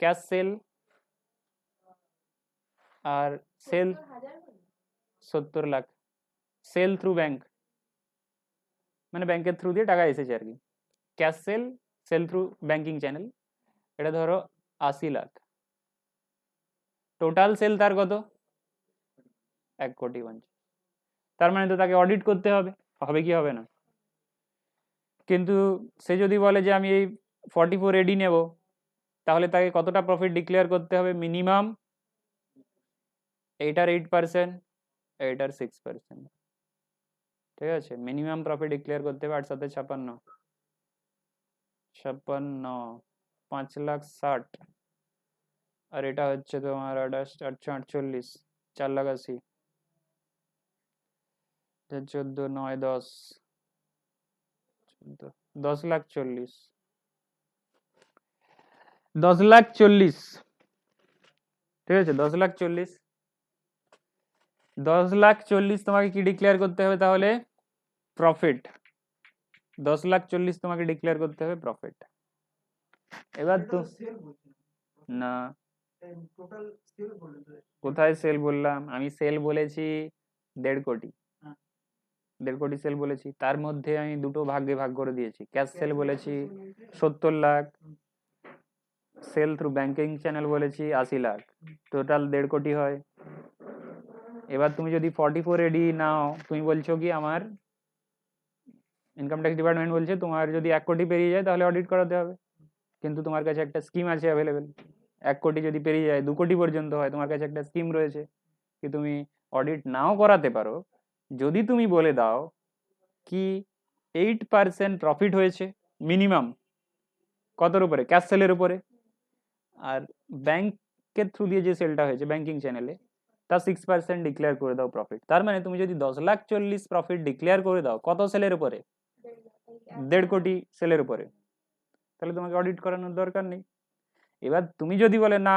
ক্যাশ সেল, আর sale 70 lakh sale through bank, মানে ব্যাংকের থ্রু দিয়ে টাকা এসেছে আর কি, cash sale through banking channel, এটা ধরো 80 লাখ। টোটাল সেল তার কত, 1,50,00,000। তার মানে তো তাকে অডিট করতে হবে, হবে কি হবে না? কিন্তু সে যদি বলে যে আমি এই 44 এডি নেব, তাহলে তাকে কতটা প্রফিট ডিক্লেয়ার করতে হবে, মিনিমাম এইটার 8%, এইটার 6%, ঠিক আছে, মিনিমাম প্রফিট ডিক্লেয়ার করতে হবে। 8 সাথে 56, 5,60,000, আর এটা হচ্ছে তোমার 848, 4,80,000, 14, 9, 10, 10,40,000, 10,40,000, ঠিক আছে, 10,40,000, 10,40,000 তোমাকে কি ডিক্লেয়ার করতে হবে তাহলে, প্রফিট। 10,40,000 তোমাকে ডিক্লেয়ার করতে হবে প্রফিট। এবার তো সেল বলছি না, টোটাল সেল বলে তো। কোথায় সেল বললাম, আমি সেল বলেছি 1.5 কোটি, হ্যাঁ। 1.5 কোটি সেল বলেছি, তার মধ্যে আমি দুটো ভাগে ভাগ করে দিয়েছি। ক্যাশ সেল বলেছি 70 lakh, sale through banking channel বলেছি 80 লাখ, টোটাল 1.5 কোটি হয়। এবার তুমি যদি 44 এডি নাও, তুমি বলছো কি আমার ইনকাম ট্যাক্স ডিপার্টমেন্ট বলছে তোমার যদি 1 কোটি পেরিয়ে যায় তাহলে অডিট করাতে হবে, কিন্তু তোমার কাছে একটা স্কিম আছে অ্যাভেলেবেল। 1 কোটি যদি পেরিয়ে যায়, 2 কোটি পর্যন্ত হয়, তোমার কাছে একটা স্কিম রয়েছে কি তুমি অডিট নাও করাতে পারো, যদি তুমি বলে দাও কি 8% প্রফিট হয়েছে মিনিমাম, কতর উপরে, ক্যাশ সেলের উপরে, আর ব্যাংকের থ্রু দিয়ে যে সেলটা হয়েছে ব্যাংকিং চ্যানেলে, তার 6% ডিক্লেয়ার করে দাও প্রফিট। তার মানে তুমি যদি 10,40,000 প্রফিট ডিক্লেয়ার করে দাও কত সেলের উপরে, 1.5 কোটি সেলের উপরে, তাহলে তোমাকে অডিট করানোর দরকার নেই। এবার তুমি যদি বলে না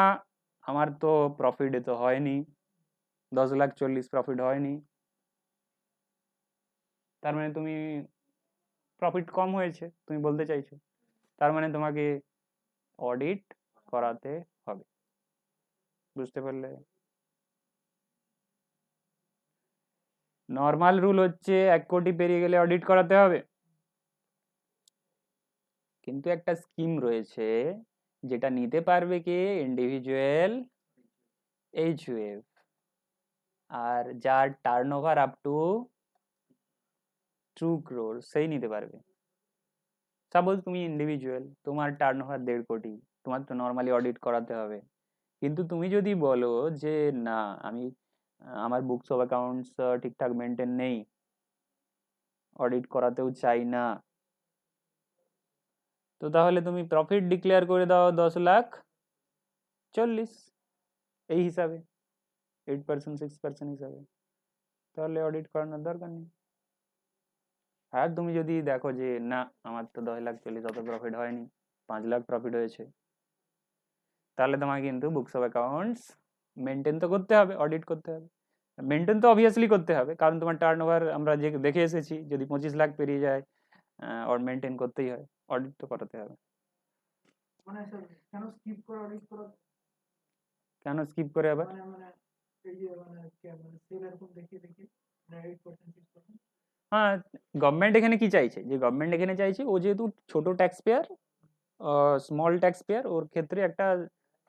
আমার তো প্রফিট তো হয়নি, 10,40,000 প্রফিট হয়নি, তার মানে তুমি প্রফিট কম হয়েছে তুমি বলতে চাইছো, তার মানে তোমাকে অডিট করাতে হবে। বুঝতে পারলে? নর্মাল রুল হচ্ছে 1 কোটি পেরিয়ে গেলে অডিট করাতে হবে, কিন্তু একটা স্কিম রয়েছে যেটা নিতে পারবে কে, ইন্ডিভিজুয়াল এইচইউএফ, আর যার টার্নওভার আপ টু 2 crore সেই নিতে পারবে। সাপোজ তুমি ইন্ডিভিজুয়াল, তোমার টার্নওভার 1.5 কোটি, তোমার তো নর্মালি অডিট করাতে হবে, কিন্তু তুমি যদি বলো যে না আমি আমার বুকস অফ অ্যাকাউন্টস ঠিকঠাক মেনটেন নেই, অডিট করাতেও চাই না, তো তাহলে তুমি প্রফিট ডিক্লেয়ার করে দাও 10,40,000 এই হিসাবে, 8% 6% হিসাবে, তাহলে অডিট করানোর দরকার নেই। আর তুমি যদি দেখো যে না আমার তো 10,40,000 অত প্রফিট হয়নি, 5 লাখ প্রফিট হয়েছে, তাহলে তোমাকে কিন্তু বুকস অফ অ্যাকাউন্টস মেনটেন তো করতে হবে, অডিট করতে হবে। মেনটেন তো অবভিয়াসলি করতে হবে, কারণ তোমার টার্নওভার আমরা যে দেখে এসেছি, যদি 25 লাখ পেরিয়ে যায় ওর মেনটেন করতেই হয়, অডিট তো করাতে হবে। মানে স্যার কেন স্কিপ করে অডিট করা? কেন স্কিপ করে আবার? মানে মানে এই যে মানে সেল এরকম দেখিয়ে দেখিয়ে 8% 6%। হ্যাঁ, গভর্নমেন্ট এখানে কি চাইছে, যে গভর্নমেন্ট এখানে চাইছে ও যেহেতু ছোট tax payer, small tax payer, ওর ক্ষেত্রে একটা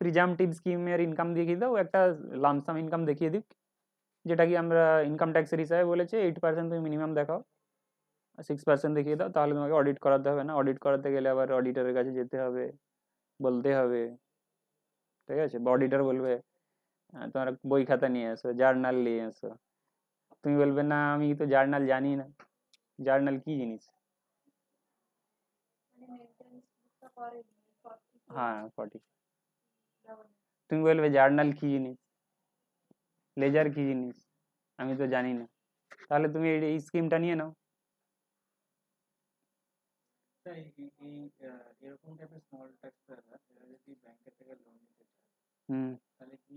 প্রিজামটিভ স্কিমের ইনকাম দেখিয়ে দাও, একটা লামসাম ইনকাম দেখিয়ে দিক, যেটা কি আমরা ইনকাম ট্যাক্সের হিসাবে বলেছে 8% তুমি মিনিমাম দেখাও, 6% দেখিয়ে দাও, তাহলে তোমাকে অডিট করাতে হবে না। অডিট করাতে গেলে আবার অডিটরের কাছে যেতে হবে, বলতে হবে, ঠিক আছে? অডিটর বলবে তোমার বই খাতা নিয়ে এসো, জার্নাল নিয়ে এসো, তুমি বলবে না আমি তো জার্নাল জানি না। জার্নাল কি জিনিস? হ্যাঁ 40। তুমি বলবে জার্নাল কি জিনিস, লেজার কি জিনিস, আমি তো জানি না, তাহলে তুমি এই স্কিমটা নিয়ে নাও। এরকম টাইপের স্মল ট্যাক্স এরা যদি ব্যাংকের থেকে লোন নিতে চায়, হুম, তাহলে কি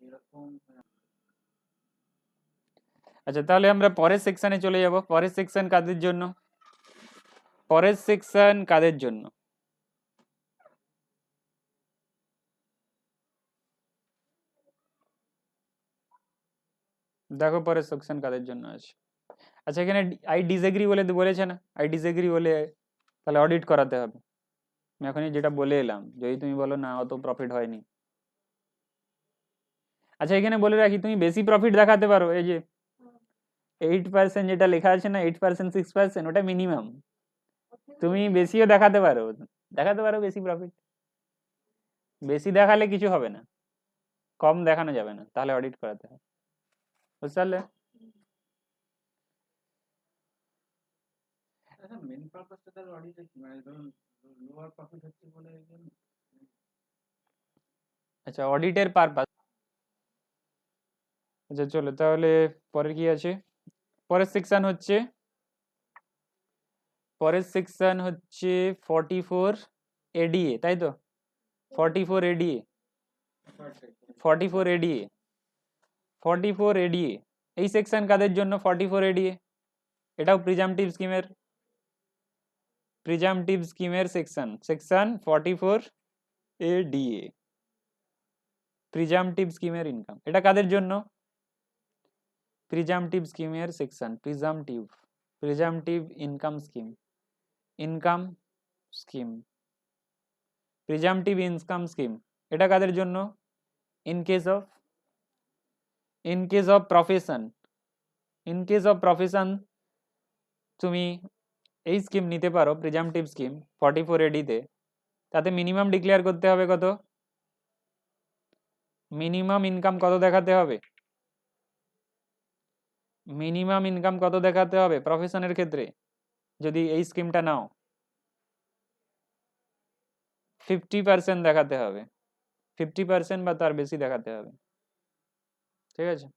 এরকম আচ্ছা তাহলে আমরা পরের সেকশনে চলে যাব। পরের সেকশন কাদের জন্য? পরের সেকশন কাদের জন্য? দেখো পরের সেকশন কাদের জন্য আছে। আচ্ছা এখানে আই ডিসএগ্রি বলে বলেছে না, আই ডিসএগ্রি বলে তাহলে অডিট করাতে হবে। আমি এখনই যেটা বলে এলাম, যদি তুমি বলো না অত প্রফিট হয়নি। আচ্ছা এখানে বলে রাখি, তুমি বেশি প্রফিট দেখাতে পারো, এই যে 8% যেটা লেখা আছে না, 8% 6%, ওটা মিনিমাম। তুমি বেশিও দেখাতে পারো, বেশি প্রফিট। বেশি দেখালে কিছু হবে না, কম দেখানো যাবে না, তাহলে অডিট করাতে হবে, বুঝতে পারলে? মেন পারপাসটা তার অডিটের কি, মানে ধরুন লোয়ার প্রফিট হচ্ছে বলে আচ্ছা অডিটের পারপাস। আচ্ছা চলো তাহলে পরে কি আছে, পরের সেকশন হচ্ছে 44 এডিএ, তাই তো? 44 এডিএ, 44 এডিএ, 44 এডিএ, এই সেকশন কাদের জন্য? 44 এডিএ, এটাও প্রিজামটিভ স্কিমের সেকশন, সেকশন 44 এডিএ, প্রিজামটিভ স্কিমের ইনকাম। এটা কাদের জন্য? প্রিজামটিভ স্কিমের section, presumptive income scheme, income scheme, presumptive income scheme. এটা কাদের জন্য? ইন কেস অফ প্রফেশন, তুমি এই স্কিম নিতে পারো, প্রিজামটিভ স্কিম 44 এডিতে। তাতে মিনিমাম ডিক্লেয়ার করতে হবে কত? মিনিমাম ইনকাম কত দেখাতে হবে? মিনিমাম ইনকাম কত দেখাতে হবে প্রফেশনের ক্ষেত্রে যদি এই স্কিমটা নাও? 50% দেখাতে হবে, 50% বা তার বেশি দেখাতে হবে, ঠিক আছে?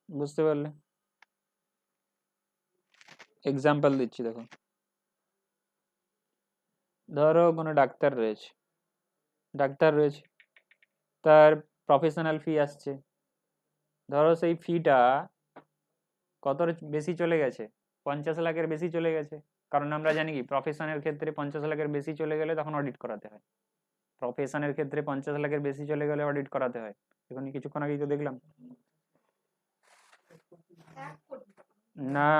বুঝতে পারলে? এক্সাম্পল দিচ্ছি দেখো, ধরো কোনো ডাক্তার রয়েছে, তার প্রফেশনাল ফি আসছে, ধরো সেই ফিটা কত বেশি চলে গেছে, 50 লাখের বেশি চলে গেছে। কারণ আমরা জানি কি প্রফেশনের ক্ষেত্রে 50 লাখের বেশি চলে গেলে তখন অডিট করাতে হয়, প্রফেশনের ক্ষেত্রে 50 লাখের বেশি চলে গেলে অডিট করাতে হয়। এখন কিছুক্ষণ আগেই তো দেখলাম না,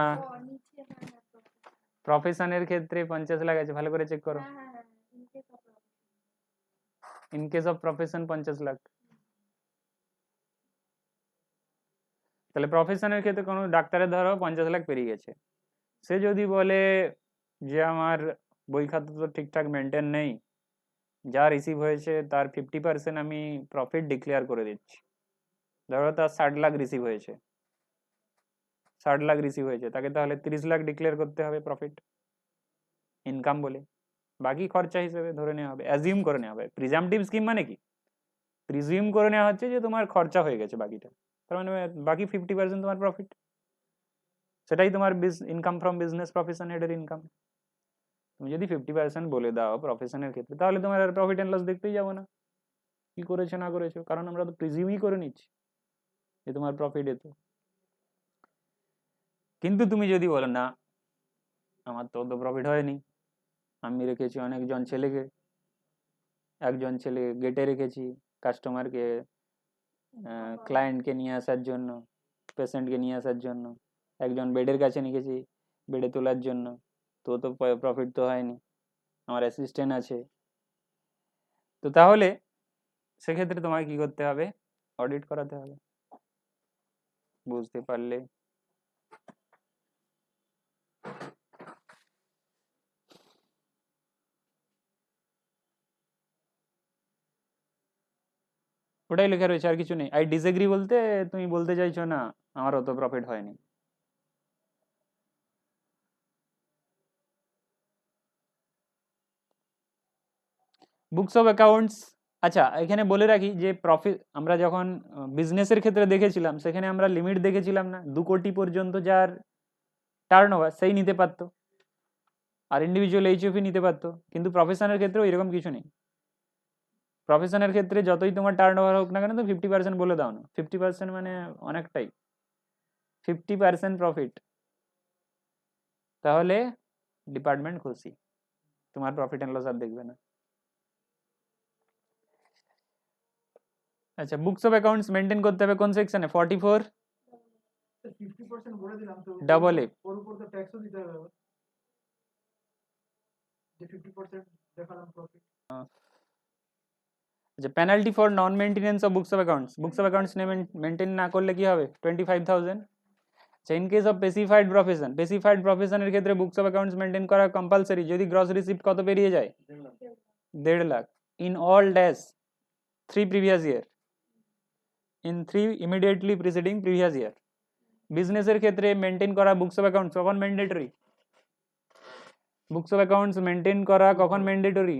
প্রফেশনের ক্ষেত্রে 50 লাখ আছে, ভালো করে চেক করো। In case of profession 50 lakh. তাহলে প্রফেশনের ক্ষেত্রে কোনো ডাক্তারের ধরো 50 লাখ পেরিয়ে গেছে, সে যদি বলে যে আমার বই খাতা তো ঠিকঠাক মেনটেন নেই, যা রিসিভ হয়েছে তার 50% আমি প্রফিট ডিক্লেয়ার করে দিচ্ছি। ধরো তার 60 লাখ রিসিভ হয়েছে, 60 লাখ রিসিভ হয়েছে, তাকে তাহলে 30 লাখ ডিক্লেয়ার করতে হবে প্রফিট ইনকাম বলে, বাকি খরচা হিসেবে ধরে নেওয়া হবে, অ্যাজিউম করে নেওয়া হবে। প্রিজামটিভ স্কিম মানে কি, প্রিজিউম করে নেওয়া হচ্ছে যে তোমার খরচা হয়ে গেছে বাকিটা, তার মানে বাকি 50% তোমার প্রফিট, সেটাই তোমার ইনকাম ফ্রম বিজনেস প্রফেশন হেডের ইনকাম। তুমি যদি 50% বলে দাও প্রফেশনের ক্ষেত্রে, তাহলে তোমার আর প্রফিট অ্যান্ড লস দেখতেই যাবো না কি করেছো না করেছো, কারণ আমরা তো প্রিজিউমই করে নিচ্ছি যে তোমার প্রফিট এত। কিন্তু তুমি যদি বলো না আমার তো অত প্রফিট হয়নি, আমি রেখেছি অনেকজন ছেলেকে, একজন ছেলে গেটে রেখেছি কাস্টমারকে, ক্লায়েন্টকে নিয়ে আসার জন্য, পেশেন্টকে নিয়ে আসার জন্য, একজন বেডের কাছে রেখেছি বেডে তোলার জন্য, তো প্রফিট তো হয়নি, আমার অ্যাসিস্ট্যান্ট আছে, তো তাহলে সেক্ষেত্রে তোমাকে কি করতে হবে, অডিট করাতে হবে। বুঝতে পারলে? ওটাই লেখা রয়েছে, আর কিছু নেই। আই ডিসএগ্রি বলতে তুমি বলতে চাইছো না আমার অত প্রফিট হয়নি। বুকস অফ অ্যাকাউন্টস, আচ্ছা এখানে বলে রাখি যে প্রফিট আমরা যখন বিজনেসের ক্ষেত্রে দেখেছিলাম সেখানে আমরা লিমিট দেখেছিলাম না, 2 কোটি পর্যন্ত যার টার্নওভার সেই নিতে পারতো, আর ইন্ডিভিজুয়াল এইচএফই নিতে পারতো। কিন্তু প্রফেশনের ক্ষেত্রেও এরকম কিছু নেই, প্রফেশনের ক্ষেত্রে যতই তোমার টার্নওভার হোক না কেন তো 50% বলে দাও না, 50% মানে অনেকটাই, 50% প্রফিট, তাহলে ডিপার্টমেন্ট খুশি, তোমার প্রফিট অ্যান্ড লস আর দেখবে না। আচ্ছা বুকস অফ অ্যাকাউন্টস মেনটেন করতে হবে কোন সেকশনে, 44 50% বলে দিলাম তো, ডাবল এ। ওর উপর তো ট্যাক্সও দিতে হবে আবার। যে 50% দেখালাম প্রফিট। আচ্ছা penalty for non maintenance of books of accounts, books of accounts maintain না করলে কি হবে, 25,000। আচ্ছা in case of specified profession, specified প্রফেশনের ক্ষেত্রে বুকস অফ অ্যাকাউন্টস মেনটেন করা কম্পালসরি যদি গ্রস রিসিপ্ট কত পেরিয়ে যায়, 1.5 lakh in all dash 3 previous year, in 3 immediately preceding previous year. বিজনেসের ক্ষেত্রে মেনটেন করা বুকস অফ অ্যাকাউন্টস কখন mandatory, books of accounts maintain করা কখন ম্যান্ডেটরি,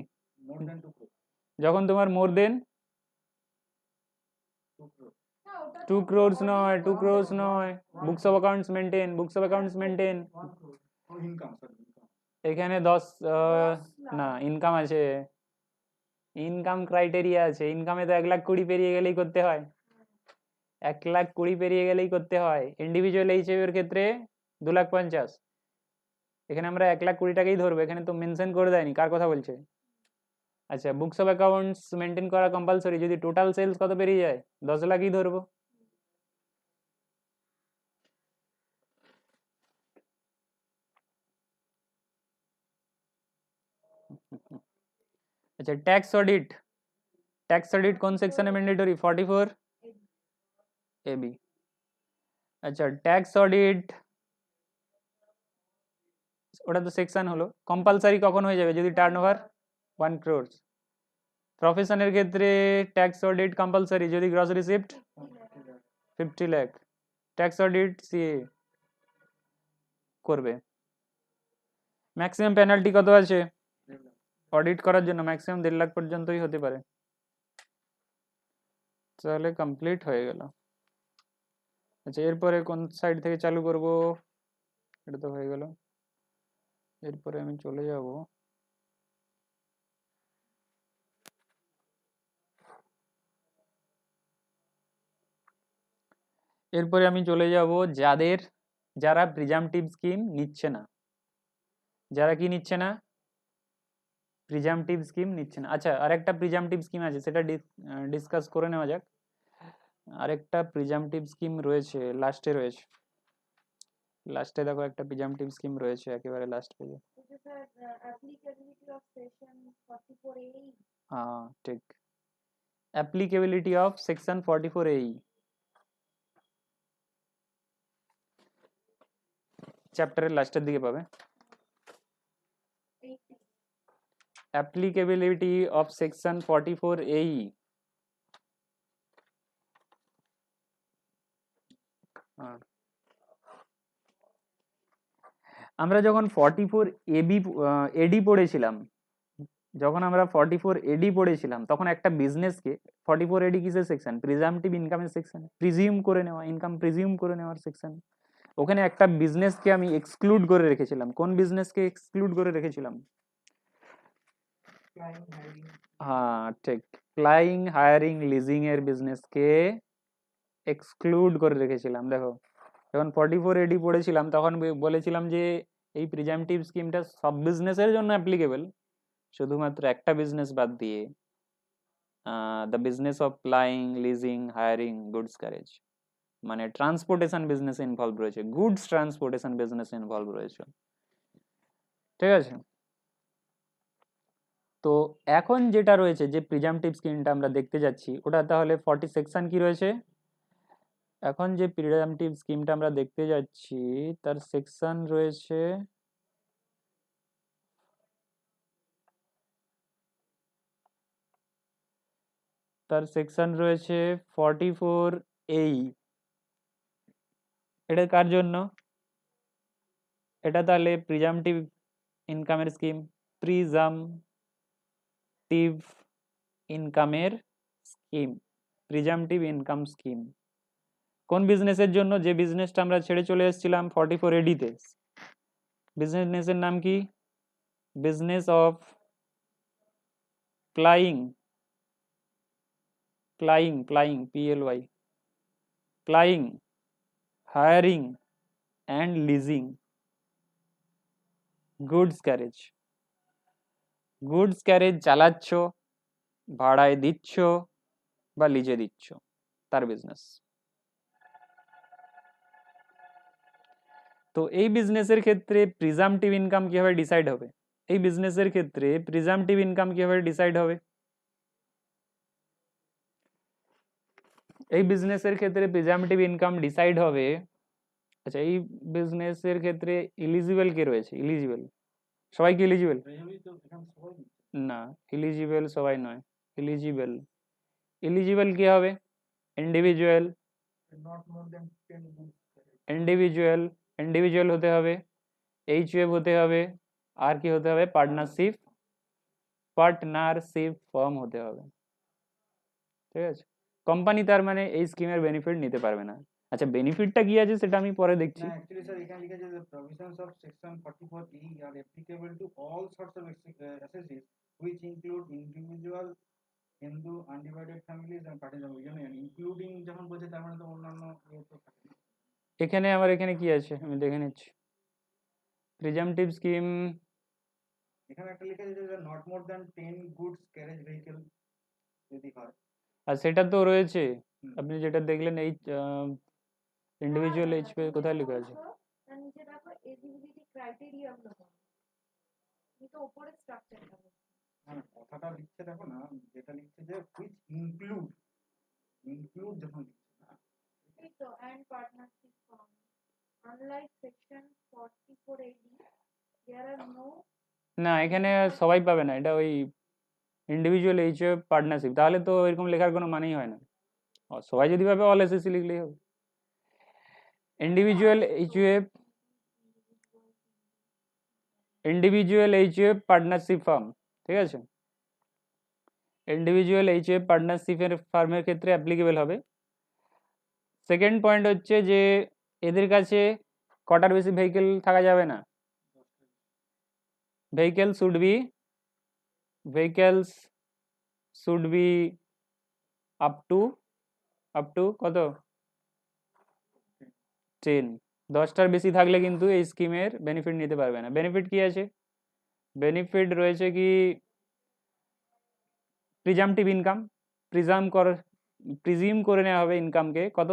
যখন তোমার মোর দেন 2 crores নয়, 2 crores নয়, books of accounts maintain, books of accounts maintain. Income sir, এখানে 10 না ইনকাম আছে, ইনকাম ক্রাইটেরিয়া আছে, ইনকামে তো 1,20,000 পেরিয়ে গেলেই করতে হয়, 1,20,000 পেরিয়ে গেলেই করতে হয়। ইন্ডিভিজুয়াল এইচএফ এর ক্ষেত্রে 2,50,000, এখানে আমরা 1,20,000 টাকাই ধরবো, এখানে তো মেনশন করে দেয়নি কার কথা বলছে। আচ্ছা বুকস অফ অ্যাকাউন্টস মেনটেন করা কম্পালসরি যদি টোটাল সেলস কত বেরিয়ে যায়, 10 লাখই ধরবো। আচ্ছা ট্যাক্স অডিট, ট্যাক্স অডিট কোন সেকশনে ম্যান্ডেটরি, 44 এবি। আচ্ছা ট্যাক্স অডিট ওটা তো সেকশন হলো, কম্পালসারি কখন হয়ে যাবে, যদি টার্নওভার 1 crore। প্রফেশনের ক্ষেত্রে ট্যাক্স অডিট কম্পালসারি যদি gross receipt 50 lakh, tax audit CA করবে। ম্যাক্সিমাম পেনাল্টি কত আছে অডিট করার জন্য, ম্যাক্সিমাম 1.5 লাখ পর্যন্তই হতে পারে। তাহলে কমপ্লিট হয়ে গেল। আচ্ছা এরপরে কোন সাইড থেকে চালু করব, এটা তো হয়ে গেল, এরপরে আমি চলে যাব যাদের যারা প্রিজামটিভ স্কিম নিচ্ছে না, যারা কি নিচ্ছে না, প্রিজামটিভ স্কিম নিচ্ছে না। আচ্ছা আরেকটা প্রিজামটিভ স্কিম আছে সেটা ডিসকাস করে নেওয়া যাক। আরেকটা প্রিজামটিভ স্কিম রয়েছে লাস্টে রয়েছে, লাস্টে দেখো একটা প্রিজাম্পটিভ স্কিম রয়েছে একেবারে লাস্ট পেজে। হ্যাঁ ঠিক, অ্যাপ্লিকেবিলিটি অফ সেকশন 44A চ্যাপ্টারের লাস্টের দিকে পাবে। Applicability of section 44A। হ্যাঁ, আমরা যখন 44AB এডি পড়েছিলাম, যখন আমরা 44AD পড়েছিলাম তখন একটা বিজনেসকে 44AD কিসের সেকশন? প্রিজাম্পটিভ ইনকামের সেকশন, প্রিজিউম করে নেওয়া, ইনকাম প্রিজিউম করে নেওয়ার সেকশন। ওখানে একটা বিজনেসকে আমি এক্সক্লুড করে রেখেছিলাম। কোন বিজনেসকে এক্সক্লুড করে রেখেছিলাম? Flying, hiring, হ্যাঁ ঠিক, ফ্লাইং, হায়ারিং, লিজিং এর বিজনেসকে এক্সক্লুড করে রেখেছিলাম। দেখো যখন 44AD পড়েছিলাম তখন বলেছিলাম যে এই প্রিজাম্পটিভ স্কিমটা সব বিজনেসের জন্য অ্যাপ্লিকেবল, শুধুমাত্র একটা বিজনেস বাদ দিয়ে, the business of flying, leasing, hiring goods carriage, মানে ট্রান্সপোর্টেশন বিজনেস ইনভলভ রয়েছে, গুডস ট্রান্সপোর্টেশন বিজনেস ইনভলভ রয়েছে। ঠিক আছে, তো এখন যেটা রয়েছে যে প্রিজাম্পটিভ স্কিমটা আমরা দেখতে যাচ্ছি ওটা তাহলে 40 সেকশন কি রয়েছে? এখন যে প্রিজাম্পটিভ স্কিমটা আমরা দেখতে যাচ্ছি তার সেকশন রয়েছে তার সেকশন রয়েছে 44A। এটা কার জন্য? এটা তাহলে প্রিজাম্পটিভ ইনকামের স্কিম, প্রিজাম্পটিভ ইনকামের স্কিম, প্রিজাম্পটিভ ইনকাম স্কিম। কোন বিজনেসের জন্য? যে বিজনেসটা আমরা ছেড়ে চলে এসেছিলাম 44AD তে। বিজনেসের নাম কি? Business of flying, flying, flying, PLY, flying, hiring and leasing goods carriage. Goods carriage চালাচ্ছ, ভাড়ায় দিচ্ছ বা লিজে দিচ্ছ, তার বিজনেস। তো এই বিজনেসের ক্ষেত্রে প্রিজাম্পটিভ ইনকাম কিভাবে ডিসাইড হবে? এই বিজনেসের ক্ষেত্রে প্রিজাম্পটিভ ইনকাম কিভাবে ডিসাইড হবে? এই বিজনেসের ক্ষেত্রে প্রিজাম্পটিভ ইনকাম ডিসাইড হবে। আচ্ছা, এই বিজনেসের ক্ষেত্রে এলিজিবল কে রয়েছে? এলিজিবল সবাই কি এলিজিবল? না, এলিজিবল সবাই নয়। এলিজিবল, এলিজিবল কি হবে? Individual, not more than 10 goods carried. Individual, individual হতে হবে, HUF হতে হবে, আর কি হতে হবে? পার্টনারশিপ, পার্টনারশিপ ফার্ম হতে হবে। ঠিক আছে, কোম্পানি তার মানে এই স্কিমের বেনিফিট নিতে পারবে না। আচ্ছা, বেনিফিটটা কি আছে সেটা আমি পরে দেখছি। না অ্যাকচুয়ালি স্যার এখানে লিখেছে যে প্রভিশনস অফ সেকশন 44E আর applicable to all sorts of assessees which include individual Hindu undivided families and particular reason, including যখন বলছে তার মানে তো অন্যান্য ইয়ে তো থাকে না। এখানে আমার এখানে কি আছে আমি দেখে নিচ্ছি। প্রিজাম্পটিভ স্কিম, এখানে একটা লিখেছে যে not more than 10 goods carriage vehicle যদি হয়। আর সেটা তো রয়েছে। হুম। আপনি যেটা দেখলেন এই ইন্ডিভিজুয়াল HUF কোথায় লেখা আছে? নিচে দেখো এলিজিবিলিটি ক্রাইটেরিয়া গুলো বলো। এই তো উপরে স্ট্রাকচারটা বলছি। মানে কথাটা লিখছে দেখো না, যেটা লিখছে যে হুইচ ইনক্লুড যখন লিখছে না, এই তো and partnership firm unlike section 44AD there are no. না, এখানে সবাই পাবে না, এটা ওই ইন্ডিভিজুয়াল HUF পার্টনারশিপ, তাহলে তো এরকম লেখার কোনো মানেই হয় না। সবাই যদি ভাবে অল SSC লিখলেই হবে। Individual HUF, individual HUF partnership firm, ঠিক আছে, ইন্ডিভিজুয়াল HUF পার্টনারশিপের ফার্মের ক্ষেত্রে অ্যাপ্লিকেবল হবে। সেকেন্ড পয়েন্ট হচ্ছে যে এদের কাছে কটার বেশি ভেহিকেল থাকা যাবে না। vehicles should be up to কত? 10। 10টার বেশি থাকলে কিন্তু এই স্কিমের বেনিফিট নিতে পারবে না। বেনিফিট কি আছে? বেনিফিট রয়েছে কি প্রিজাম্পটিভ ইনকাম, প্রিজিউম করে নেওয়া হবে ইনকামকে। কত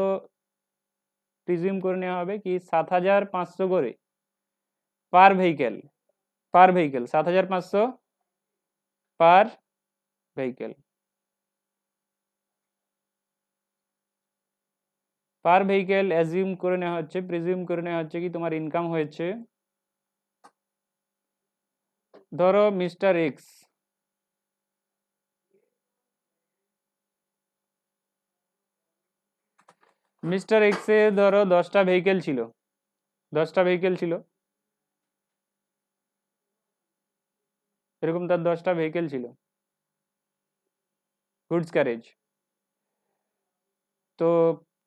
প্রিজিউম করে নেওয়া হবে কি 7,500 করে পার ভেহিকেল 7,500 পার ভেহিকেল অ্যাজিউম করে নেওয়া হচ্ছে, প্রিজিউম করে নেওয়া হচ্ছে কি তোমার ইনকাম হয়েছে, ধরো মিস্টার এক্স এ ধরো 10টা ভেহিকেল ছিল, এরকম তার 10টা ভেহিকেল ছিল গুডস ক্যারেজ। তো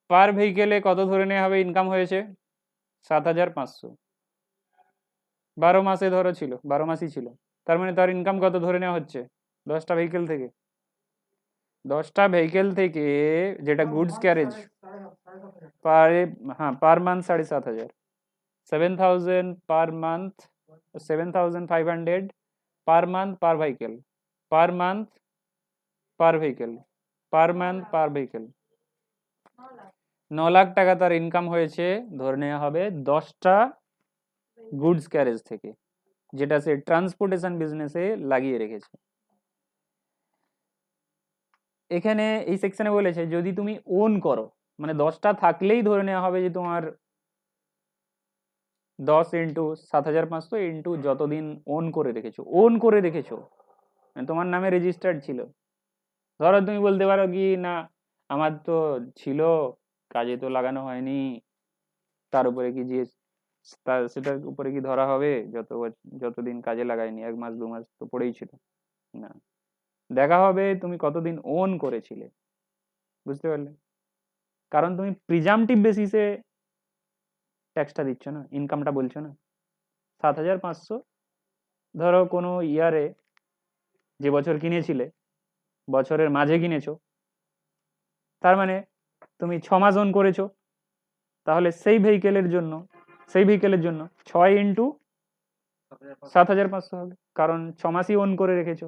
পার ভেহিকেলে কত ধরে নেওয়া হবে ইনকাম হয়েছে 7,500, 12 মাসে ধরো ছিল, 12 মাসই ছিল, তার মানে তার ইনকাম কত ধরে নেওয়া হচ্ছে 10টা ভেহিকেল থেকে, যেটা গুডস ক্যারেজ পার, হ্যাঁ per month 7,500, 7,000 per month, 7,500 per month per vehicle, পার মান্থ পার ভেহিকেল, 9 লাখ টাকা তার ইনকাম হয়েছে ধরে নেওয়া হবে 10টা গুডস ক্যারেজ থেকে, যেটা সে ট্রান্সপোর্টেশন বিজনেসে লাগিয়ে রেখেছে। এখানে এই সেকশনে বলেছে যদি তুমি ওন করো, মানে 10টা থাকলেই ধরে নেওয়া হবে যে তোমার 10 ইন্টু 7,500 ইন্টু যতদিন ওন করে রেখেছো, মানে তোমার নামে রেজিস্টার্ড ছিল। ধরো তুমি বলতে পারো কি না আমার তো ছিল কাজে তো লাগানো হয়নি, তার উপরে কি সেটার উপরে কি ধরা হবে যতদিন কাজে লাগাইনি, 1 মাস 2 মাস তো পড়েই ছিল না, দেখা হবে তুমি কতদিন ওন করেছিলে, বুঝতে পারলে? কারণ তুমি প্রিজামটিভ বেসিসে ট্যাক্সটা দিচ্ছ না, ইনকামটা বলছো না। 7,500 ধরো কোনো ইয়ারে যে বছর কিনেছিলে, বছরের মাঝে কিনেছো, তার মানে তুমি 6 মাস ওন করেছো, তাহলে সেই ভেহিকেলের জন্য 6 ইন্টু 7,500 হবে, কারণ 6 মাসই ওন করে রেখেছো।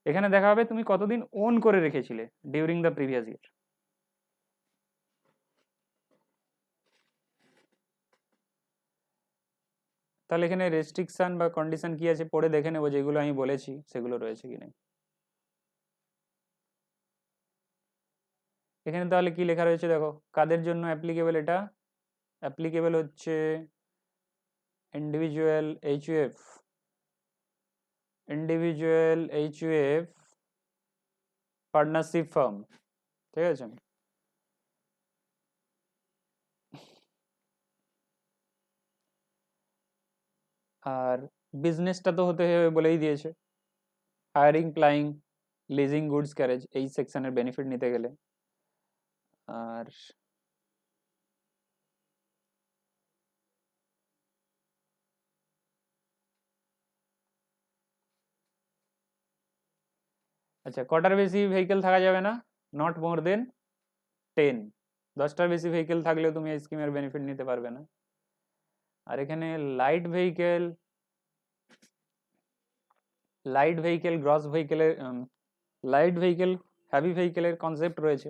এখানে দেখা হবে তুমি কতদিন ওন করে রেখেছিলে ডিউরিং দ্য প্রিভিয়াস ইয়ার। তাহলে এখানে রেস্ট্রিকশন বা কন্ডিশন কি আছে পড়ে দেখে নেবো, যেগুলো আমি বলেছি সেগুলো রয়েছে কিনা। এখানে তাহলে কি লেখা রয়েছে দেখো, কাদের জন্য অ্যাপ্লিকেবল, এটা অ্যাপ্লিকেবল হচ্ছে ইন্ডিভিজুয়াল এইচইউএফ পার্টনারশিপ ফার্ম, ঠিক আছে। আর বিজনেসটা তো হতে হবে বলেই দিয়েছে, hiring, playing, leasing goods carriage, এই সেকশনের বেনিফিট নিতে গেলে। আর আচ্ছা, কটার বেশি ভেহিকেল থাকা যাবে না, নট মোর দেন 10, 10টার বেশি ভেহিকেল থাকলেও তুমি এই স্কিমের বেনিফিট নিতে পারবে না। আর এখানে লাইট ভেহিকেল, গ্রস ভেহিকেলের, হেভি ভেহিকেলের কনসেপ্ট রয়েছে।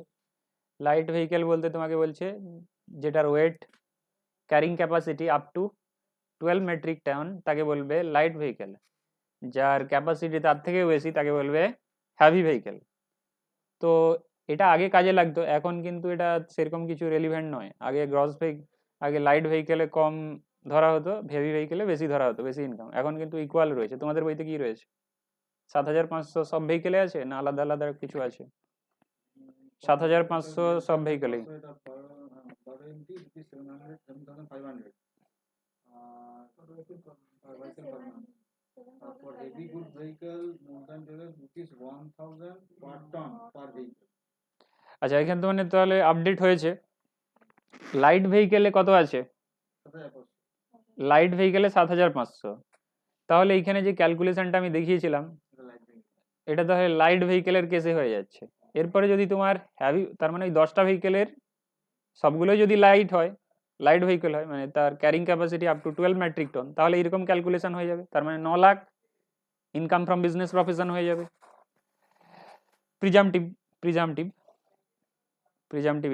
লাইট ভেহিকেল বলতে তোমাকে বলছে যেটার weight carrying capacity up to 12 metric ton তাকে বলবে লাইট ভেহিকেল, যার ক্যাপাসিটি তার থেকেও বেশি তাকে বলবে হেভি ভেহিকেল। তো এটা আগে কাজে লাগতো, এখন কিন্তু এটা সেরকম কিছু রেলিভেন্ট নয়। আগে লাইট ভেহিকেলে কম ধরা হতো, হেভি ভেহিকেলে বেশি ধরা হতো, বেশি ইনকাম। এখন কিন্তু ইকুয়াল রয়েছে। তোমাদের বইতে কি রয়েছে, 7,500 সব ভেহিকেলে আছে না আলাদা আলাদা কিছু আছে? 7,500 সব ভেহিকেলেই। For heavy goods vehicle more than 1,000 per ton per vehicle. আচ্ছা, এখানে তো মানে তাহলে আপডেট হয়েছে। লাইট ভেহিকেলে কত আছে? লাইট ভেহিকেলে 7,500। তাহলে এইখানে যে ক্যালকুলেশনটা আমি দেখিয়েছিলাম, এটা তাহলে লাইট ভেহিকেলের কেসে হয়ে যাচ্ছে। এরপরে যদি তোমার হেভি, তার মানে ওই 10টা ভেহিকেলের সবগুলোই যদি লাইট ভেহিকেল হয়, মানে তার carrying capacity up to 12 metric ton, তাহলে এরকম ক্যালকুলেশন হয়ে যাবে। তার মানে 9 lakh income from business profession হয়ে যাবে। Presumptive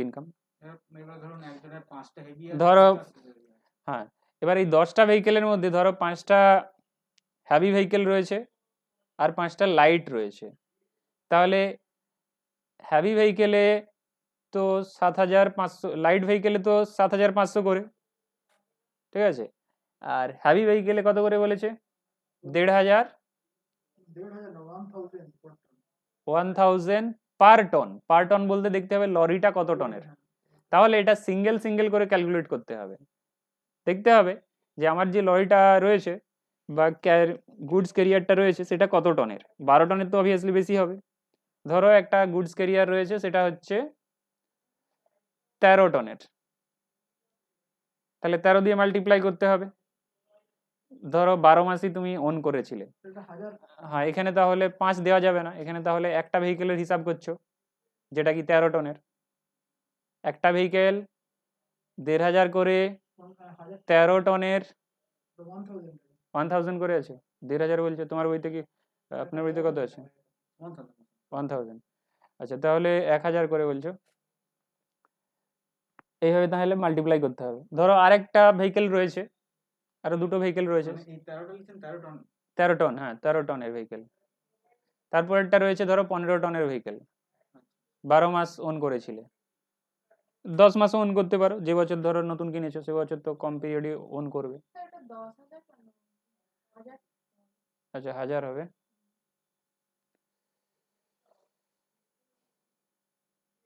income. এবার ধরুন একজনের 5টা হেভি ধরো হ্যাঁ, এবার এই 10টা ভেহিকেলের মধ্যে ধরো 5টা হেভি ভেহিকেল রয়েছে আর 5টা লাইট রয়েছে, তাহলে হেভি ভেহিকেলে তো 7,500, লাইট ভেহিকেলে তো 7,500 করে, ঠিক আছে, আর হেভি ভেহিকেলে কত করে বলেছে? 1,500, 1,500 না 1,000 per ton। 1,000 পার টন। পার টন বলতে দেখতে হবে লরিটা কত টনের, তাহলে এটা সিঙ্গেল সিঙ্গেল করে ক্যালকুলেট করতে হবে। দেখতে হবে যে আমার যে লরিটা রয়েছে বা গুডস ক্যারিয়ারটা রয়েছে সেটা কত টনের। 12 টনের তো অবভিয়াসলি বেশি হবে। ধরো একটা গুডস ক্যারিয়ার রয়েছে সেটা হচ্ছে 13 টনের, তাহলে 13 দিয়ে মাল্টিপ্লাই করতে হবে। ধরো 12 মাসই তুমি অন করেছিলে, সেটা 1000। হ্যাঁ, এখানে তাহলে 5 দেওয়া যাবে না, এখানে তাহলে একটা ভেহিকেলের হিসাব করছো যেটা কি 13 টনের। একটা ভেহিকেল 1,500 করে 1000 13 টনের 1000 1000 করে আছে। 1,500 বলছে তোমার বইতে, কি আপনার বইতে কত আছে? 1000। আচ্ছা, তাহলে 1,000 করে বলছো। এইভাবে তাহলে মাল্টিপ্লাই করতে হবে। ধরো আরেকটা ভেহিকেল রয়েছে, আরো দুটো ভেহিকেল রয়েছে, মানে এই 13টা লিখছেন 13 টন। 13 টন, হ্যাঁ 13 টনের ভেহিকেল। তারপরেরটা রয়েছে ধরো 15 টনের ভেহিকেল, 12 মাস অন করেছিলে, 10 মাসও অন করতে পারো, যে বছর ধরো নতুন কিনেছো সে বছর তো কম পিরিয়ডে অন করবে। স্যার এটা 10,000 কেন? 1000 আচ্ছা, 1,000 হবে।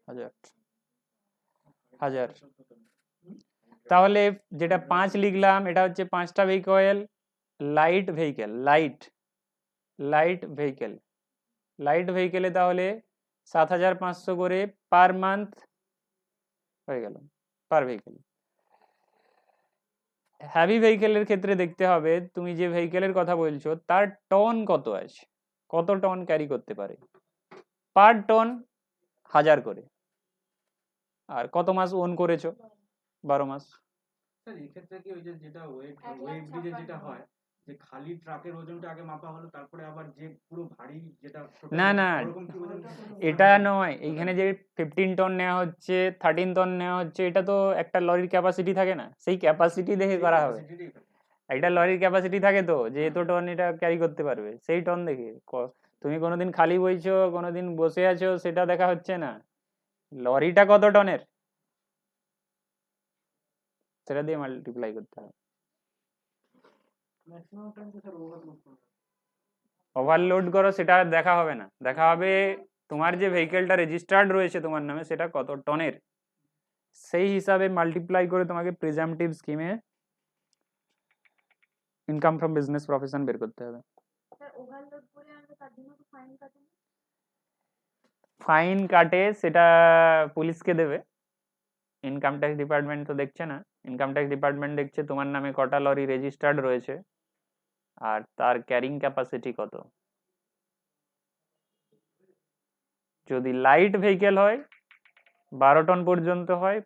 হাজার, 1000। তাহলে যেটা 5 লিখলাম এটা হচ্ছে 5টা vehicle light vehicle, light vehicle, light ভেহিকেলে তাহলে 7,500 করে পার মান্থ হয়ে গেল, পার ভেহিকেল। হেভি ভেহিকেলের ক্ষেত্রে দেখতে হবে তুমি যে ভেহিকেলের কথা বলছো তার টন কত আছে, কত টন ক্যারি করতে পারে। পার টন 1,000 করে, আর কত মাস ওন করেছো? 12 মাস। স্যার এক্ষেত্রে কি ওই যে যেটা ওয়েট 1,56,000 ব্রিজে যেটা হয় যে খালি ট্রাকের ওজনটা আগে মাপা হলো তারপরে আবার যে পুরো ভারী যেটা টোটাল না না, ওরকম কি ওজন? এটা নয়, এইখানে যে 15 টন নেওয়া হচ্ছে, 13 টন নেওয়া হচ্ছে, এটা তো একটা লরির ক্যাপাসিটি থাকে না, সেই ক্যাপাসিটি দেখে সেই করা হবে। capacity-টাই থাকে। একটা লরির ক্যাপাসিটি থাকে তো যে এত টন এটা ক্যারি করতে পারবে, সেই টন দেখে তুমি কোনোদিন খালি বইছো কোনোদিন বসে আছো সেটা দেখা হচ্ছে না, লরিটা কত টনের সেটা দিয়ে মাল্টিপ্লাই করতে হবে। ম্যাক্সিমাম টাইম তো স্যার ওভারলোড করে। ওভারলোড করো সেটা দেখা হবে না, দেখা হবে তোমার যে ভেহিকেলটা রেজিস্টার্ড রয়েছে তোমার নামে সেটা কত টনের, সেই হিসাবে মাল্টিপ্লাই করে তোমাকে প্রিজাম্পটিভ স্কিমে ইনকাম ফ্রম বিজনেস প্রফেশন বের করতে হবে। স্যার ওভারলোড করে আনলে তার জন্য তো ফাইন কাটে না? ফাইন কাটে, সেটা পুলিশকে দেবে, ইনকাম ট্যাক্স ডিপার্টমেন্ট তো দেখছে না। ইনকাম ট্যাক্স ডিপার্টমেন্ট দেখছে তোমার নামে কটা লরি রেজিস্টার্ড রয়েছে আর তার ক্যারিং ক্যাপাসিটি কত। যদি লাইট ভেহিকেল হয় 12 টন পর্যন্ত হয়,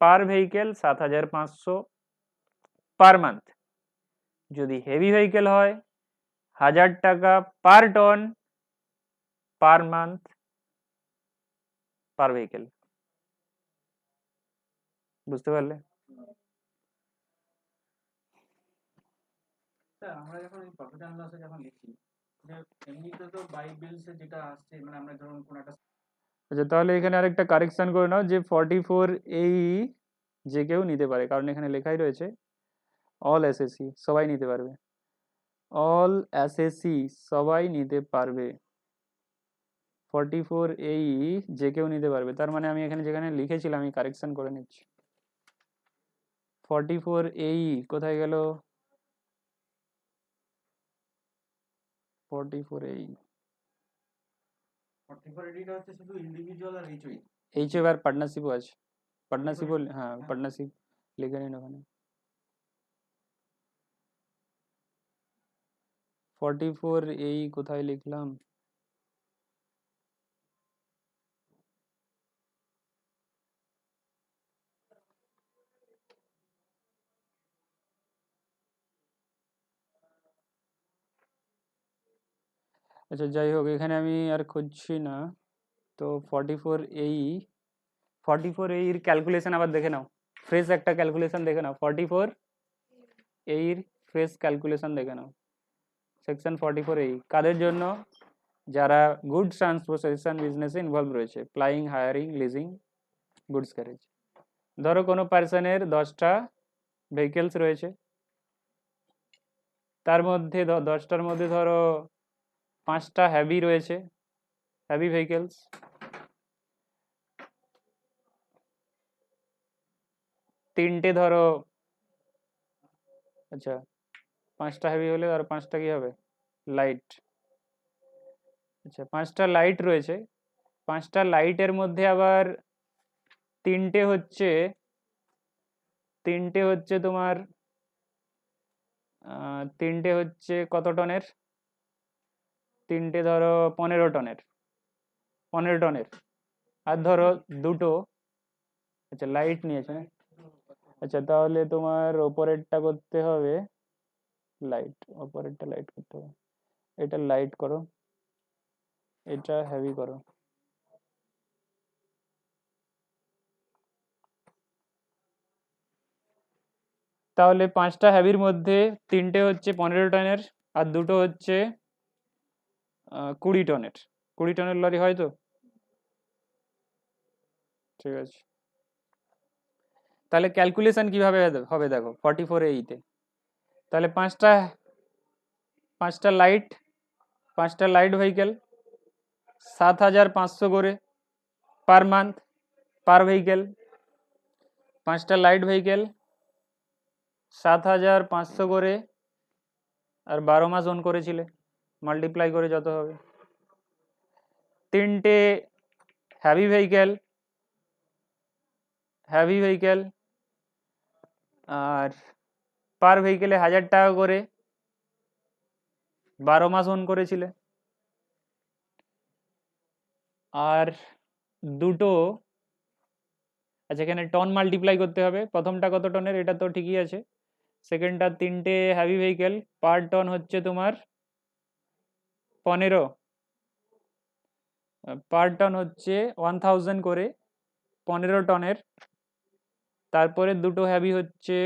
পার ভেহিকেল 7,500 পার মান্থ। যদি হেভি ভেহিকেল হয় 1,000 টাকা per ton per month per vehicle. বুঝতে পারলে? স্যার আমরা যখন এই প্রফিট অ্যান্ড লসে যখন লিখি যে এমনিতে তো বাই বিলসে যেটা আসছে মানে আমরা ধরুন কোন একটা আচ্ছা, তাহলে এখানে আরেকটা কারেকশন করে নাও যে 44 এই যে কেউ নিতে পারে, কারণ এখানে লেখাই রয়েছে অল এসএসসি, সবাই নিতে পারবে, অল এসএসসি সবাই নিতে পারবে। 44 এই যে কেউ নিতে পারবে, তার মানে আমি এখানে যেখানে লিখেছিলাম আমি কারেকশন করে নিচ্ছি। 44 এই কোথায় গেল? 44 এই 44 এডিটা হচ্ছে শুধু ইন্ডিভিজুয়াল আর এইচওই। এইচ এবার পার্টনারশিপও আছে, পার্টনারশিপও, হ্যাঁ পার্টনারশিপ লিখে নিন ওখানে। 44 এই কোথায় লিখলাম? আচ্ছা যাই হোক, এখানে আমি আর খুঁজছি না। তো 44 এই 44 এর ক্যালকুলেশন আবার দেখে নাও, ফ্রেশ একটা ক্যালকুলেশন দেখে নাও, 44 এর ফ্রেশ ক্যালকুলেশন দেখে নাও। সেকশন 44 এই কাদের জন্য? যারা গুডস ট্রান্সপোর্টেশন বিজনেসে ইনভলভ রয়েছে, flying, hiring, leasing, goods carriage. ধরো কোনো পার্সনের 10টা ভেহিকেলস রয়েছে, তার মধ্যে 10টার মধ্যে ধরো 5টা হ্যাভি রয়েছে, হ্যাভি ভেহিকেলস, 3টে ধরো, আচ্ছা 5টা হ্যাভি হলে আর 5টা কি হবে? লাইট। আচ্ছা 5টা লাইট রয়েছে, 5টা লাইটের মধ্যে আবার 3টে হচ্ছে তোমার 3টে হচ্ছে কত টনের? 3টে ধরো 15 টনের, 15 টনের। আর ধরো দুটো, আচ্ছা লাইট নিয়েছে না, আচ্ছা তাহলে তোমার ওপরেরটা করতে হবে লাইট, ওপরেরটা লাইট করতে হবে, এটা লাইট করো, এটা হেভি করো। তাহলে 5টা হেভির মধ্যে 3টে হচ্ছে 15 টনের আর দুটো হচ্ছে 20 টনের। 20 টনের লরি হয় তো? ঠিক আছে, তাহলে ক্যালকুলেশন কিভাবে হবে দেখো 44 এইতে। তাহলে 5টা লাইট ভেহিকেল 7,500 করে পার মান্থ পার ভেহিকেল। 5টা লাইট ভেহিকেল 7,500 করে, আর 12 মাস অন করেছিলে, মাল্টিপ্লাই করে যত হবে। 3টে হ্যাভি ভেহিকেল আর পার ভেহিকেলে 1,000 টাকা করে, 12 মাস অন করেছিলে। আর দুটো, আচ্ছা এখানে টন মাল্টিপ্লাই করতে হবে, প্রথমটা কত টনের এটা তো ঠিকই আছে, সেকেন্ডটা 3টে হ্যাভি ভেহিকেল পার টন হচ্ছে তোমার 15, পার টন হচ্ছে 1000 করে 15 টনের। তারপরে দুটো হ্যাভি হচ্ছে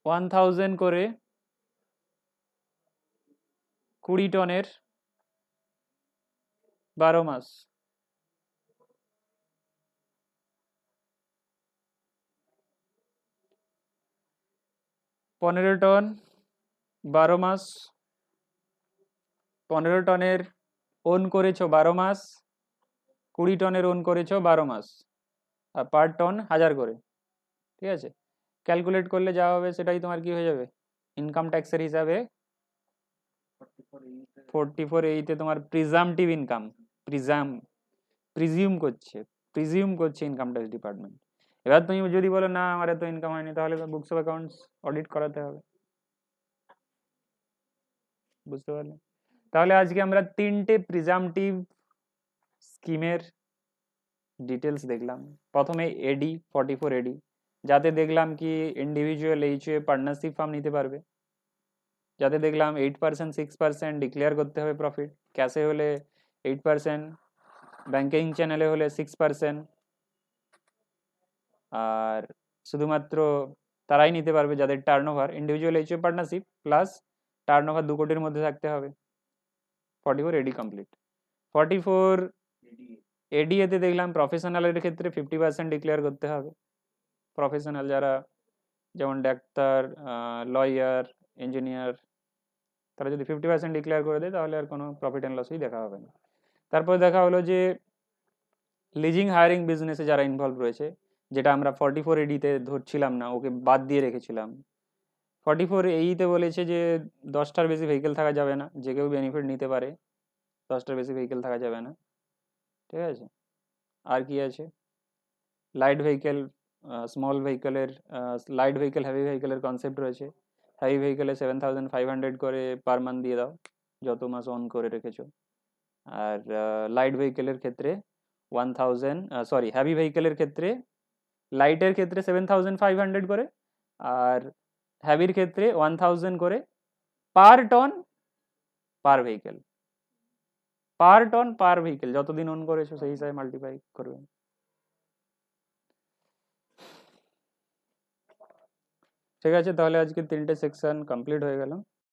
1000 করে 20 টনের 12 মাস। পনেরো টন 12 মাস, 15 টনের ওন করেছো 12 মাস, 20 টনের ওন করেছো 12 মাস, আর পার টন 1000 করে। ঠিক আছে, ক্যালকুলেট করলে যা হবে সেটাই তোমার কি হয়ে যাবে, ইনকাম ট্যাক্সের হিসাবে 44 এইতে তোমার প্রিজামটিভ ইনকাম, প্রিজিউম করছে ইনকাম ট্যাক্স ডিপার্টমেন্ট। এবার তুমি যদি বলো না আমার এত ইনকাম হয়নি, তাহলে বুকস অফ অ্যাকাউন্টস অডিট করাতে হবে। বুঝতে পারলে? তাহলে আজকে আমরা 3টে প্রিজামটিভ স্কিমের ডিটেলস দেখলাম। প্রথমে এডি 44 এডি, যাতে দেখলাম কি ইন্ডিভিজুয়াল এইচইউ পার্টনারশিপ ফার্ম নিতে পারবে, যাতে দেখলাম 8% 6% ডিক্লেয়ার করতে হবে প্রফিট, ক্যাশে হলে 8%, ব্যাংকিং চ্যানেলে হলে 6%, আর শুধুমাত্র তারাই নিতে পারবে যাদের turnover individual HU partnership plus turnover 2 কোটির মধ্যে থাকতে হবে। 44 এডি কমপ্লিট। 44 এডিএতে দেখলাম প্রফেশনালের ক্ষেত্রে 50% ডিক্লেয়ার করতে হবে। প্রফেশনাল যারা, যেমন ডাক্তার, লয়ার, ইঞ্জিনিয়ার, তারা যদি 50% ডিক্লেয়ার করে দেয় তাহলে আর কোনো প্রফিট অ্যান্ড লসই দেখা হবে না। তারপর দেখা হলো যে লিজিং হায়ারিং বিজনেসে যারা ইনভলভ রয়েছে, যেটা আমরা 44 এডিতে ধরছিলাম না, ওকে বাদ দিয়ে রেখেছিলাম। 44 এইতে বলেছে যে 10টার বেশি ভেহিকেল থাকা যাবে না, যে কেউ বেনিফিট নিতে পারে, 10টার বেশি ভেহিকেল থাকা যাবে না। ঠিক আছে, আর কি আছে, লাইট ভেহিকেল, স্মল ভেহিকেলের, লাইট ভেহিকেল হেভি ভেহিকেলের কনসেপ্ট রয়েছে। হেভি ভেহিকেলে 7,500 করে পার মান্থ দিয়ে দাও যত মাস অন করে রেখেছো, আর লাইট ভেহিকেলের ক্ষেত্রে 1000, সরি হেভি ভেহিকেলের ক্ষেত্রে, লাইটের ক্ষেত্রে 7,500 করে, আর হেভির ক্ষেত্রে 1000 করে পার টন পার ভেহিকেল, পার টন পার ভেহিকেল, যতদিন অন করেছো সেই হিসাবে মাল্টিপ্লাই করবেন। ঠিক আছে, তাহলে আজকে 3টে সেকশন কমপ্লিট হয়ে গেল।